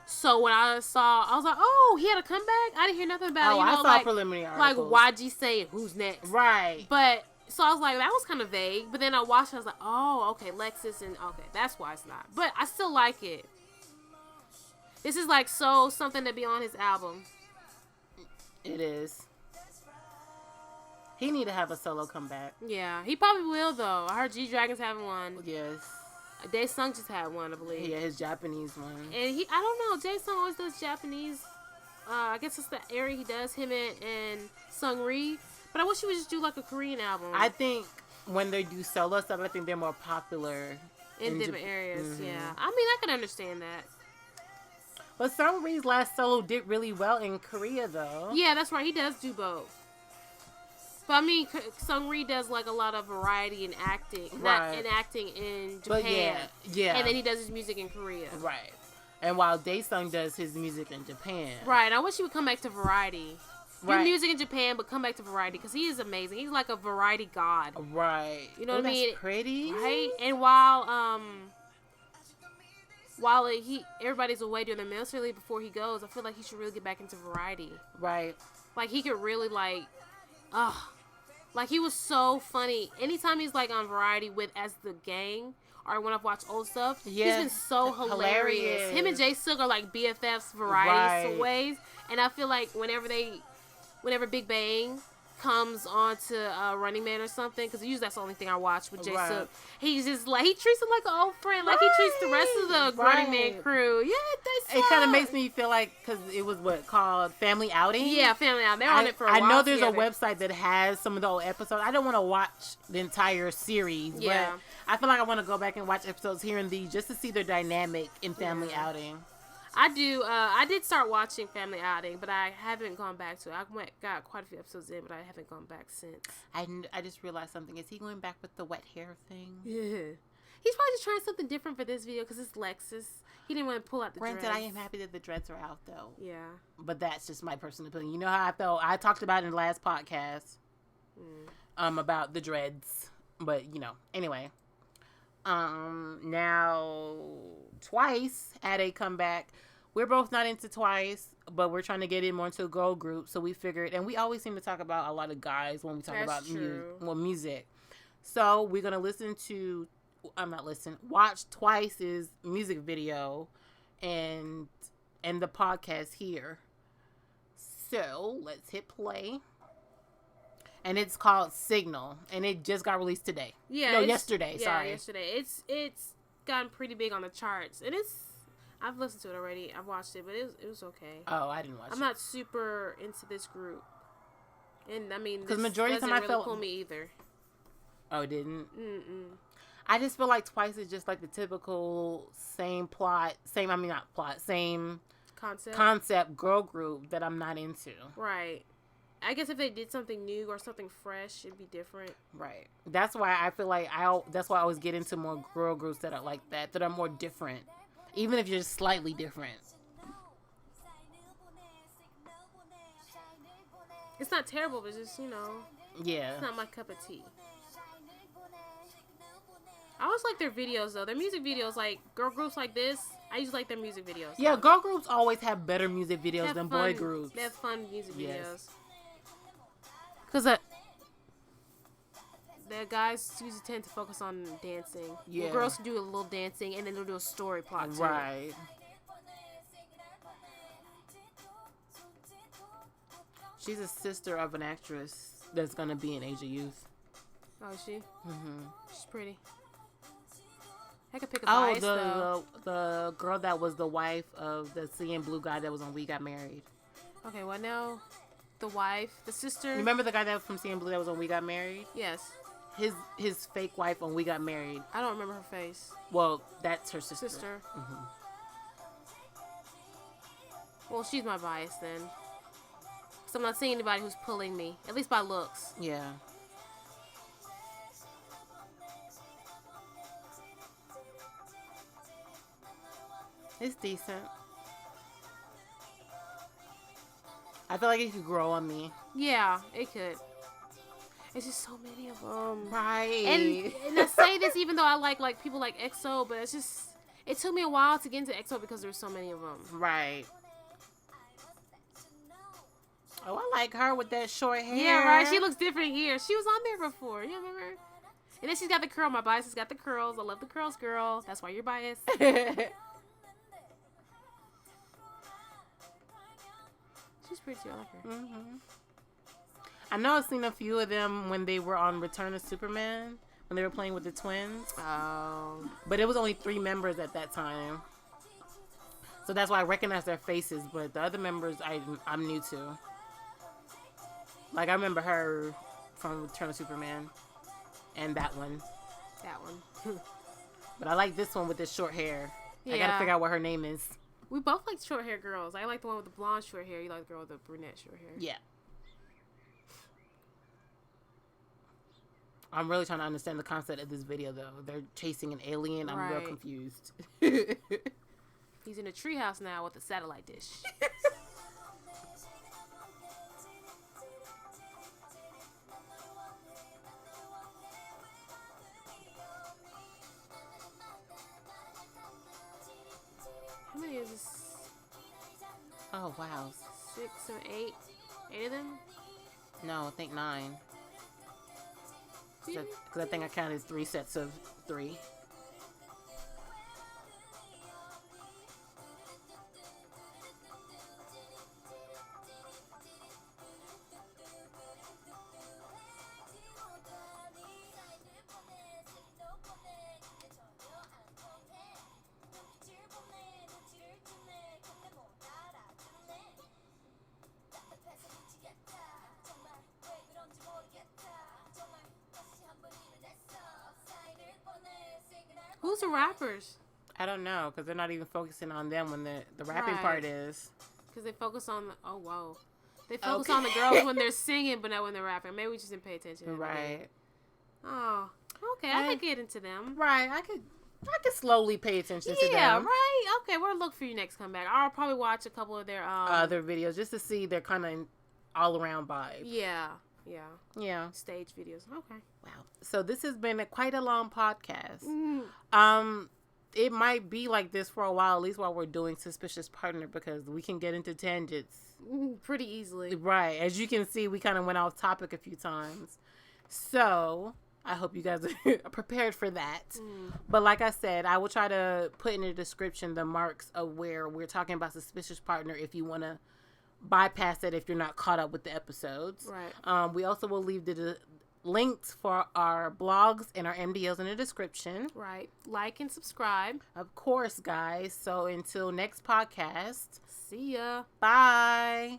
So, when I saw, I was like, oh, he had a comeback? I didn't hear nothing about it. I saw like, preliminary articles. Like, YG saying, who's next? Right. But, so I was like, that was kind of vague. But then I watched it, I was like, oh, okay, Lexus, and okay, that's why it's not. But I still like it. This is like something to be on his album. It is. He need to have a solo comeback. Yeah, he probably will though. I heard G-Dragon's having one. Yes. Daesung just had one, I believe. Yeah, his Japanese one. And I don't know, Daesung always does Japanese. I guess it's the area he does, him and Seungri. But I wish he would just do like a Korean album. I think when they do solo stuff, I think they're more popular in different areas. Mm-hmm. Yeah, I mean, I can understand that. But Seungri's last solo did really well in Korea, though. Yeah, that's right. He does do both. But I mean, Seungri does like a lot of variety in acting, right? In acting in Japan. But yeah. And then he does his music in Korea, right? And while Daesung does his music in Japan, right? I wish he would come back to variety. Do music in Japan, but come back to variety because he is amazing. He's like a variety god, right? You know what I mean? That's pretty, right? And while everybody's away during the military leave before he goes, I feel like he should really get back into variety. Right. Like, he could really, like he was so funny. Anytime he's, like, on variety as the gang, or when I've watched old stuff, he's been so hilarious. Him and Jae-Suk are, like, BFFs variety ways. And I feel like whenever Big Bang comes onto Running Man or something, because usually that's the only thing I watch with Jae-Suk. He's just like, he treats him like an old friend, like he treats the rest of the Running Man crew. Yeah, they. It kind of makes me feel like, because it was called Family Outing. Yeah, Family Outing. They're on it for a while. I know there's a website that has some of the old episodes. I don't want to watch the entire series, but I feel like I want to go back and watch episodes here and these just to see their dynamic in Family Outing. I do. I did start watching Family Outing, but I haven't gone back to it. Got quite a few episodes in, but I haven't gone back since. I just realized something. Is he going back with the wet hair thing? Yeah. He's probably just trying something different for this video because it's Lexus. He didn't want to pull out the dreads. Granted, I am happy that the dreads are out, though. Yeah. But that's just my personal opinion. You know how I felt? I talked about it in the last podcast about the dreads. But, anyway. Now, Twice had a comeback. We're both not into Twice, but we're trying to get in more into a girl group. So we figured, and we always seem to talk about a lot of guys when we talk about music. So we're going to watch Twice's music video and the podcast here. So let's hit play. And it's called Signal, and it just got released today. Yesterday. Sorry, yesterday. It's gotten pretty big on the charts, and I've listened to it already. I've watched it, but it was okay. Oh, I didn't watch it. I'm not super into this group, and I mean, because majority of the time I felt pull me either. Oh, it didn't. I just feel like Twice is just like the typical same concept concept girl group that I'm not into. Right. I guess if they did something new or something fresh, it'd be different. Right. That's why I feel like that's why I always get into more girl groups that are like that are more different. Even if you're just slightly different. It's not terrible, but just, Yeah. it's not my cup of tea. I always like their videos, though. Their music videos, like, girl groups like this, I usually like their music videos. Yeah, girl groups always have better music videos than boy groups. They have fun music videos. Because the guys usually tend to focus on dancing. Yeah. Well, girls can do a little dancing, and then they'll do a story plot, too. Right. She's a sister of an actress that's going to be in Age of Youth. Oh, is she? Mm-hmm. She's pretty. I could pick a bias, the girl that was the wife of the Seeing Blue guy that was on We Got Married. Okay, well, now, the wife, the sister. Remember the guy that was from Seeing Blue that was on We Got Married? Yes. His fake wife on We Got Married. I don't remember her face. Well, that's her sister. Mm-hmm. Well, she's my bias then. So I'm not seeing anybody who's pulling me, at least by looks. Yeah. It's decent. I feel like it could grow on me. Yeah, it could. It's just so many of them. Right. And I say this even though I like people like EXO, but it's just, it took me a while to get into EXO because there's so many of them. Right. Oh, I like her with that short hair. Yeah, right. She looks different here. She was on there before. You remember? And then she's got the curl. My bias has got the curls. I love the curls, girl. That's why you're biased. She's pretty. I like her. Mm-hmm. I know I've seen a few of them when they were on Return of Superman, when they were playing with the twins. Oh. But it was only 3 members at that time. So that's why I recognize their faces. But the other members I'm new to. Like, I remember her from Return of Superman. And that one. That one. But I like this one with this short hair. Yeah. I gotta figure out what her name is. We both like short hair girls. I like the one with the blonde short hair. You like the girl with the brunette short hair. Yeah. I'm really trying to understand the concept of this video, though. They're chasing an alien. I'm real confused. He's in a treehouse now with a satellite dish. How many is this? Oh, wow. 6 or 8? 8 of them? No, I think 9. Because I think I counted 3 sets of 3. Who's the rappers? I don't know, because they're not even focusing on them when the rapping part is. Because they focus on they focus on the girls when they're singing, but not when they're rapping. Maybe we just didn't pay attention. Right. Oh, okay. I could get into them. Right. I could slowly pay attention to them. Yeah, right. Okay, we'll look for you next comeback. I'll probably watch a couple of their other videos just to see their kind of all around vibe. Yeah. Stage videos. Okay. Wow. So this has been quite a long podcast. Mm-hmm. It might be like this for a while, at least while we're doing Suspicious Partner, because we can get into tangents pretty easily. Right. As you can see, we kind of went off topic a few times. So I hope you guys are prepared for that. But like I said, I will try to put in the description the marks of where we're talking about Suspicious Partner if you want to bypass it if you're not caught up with the episodes. Right. We also will leave the links for our blogs and our MDLs in the description. Right. Like and subscribe. Of course, guys. So until next podcast. See ya. Bye.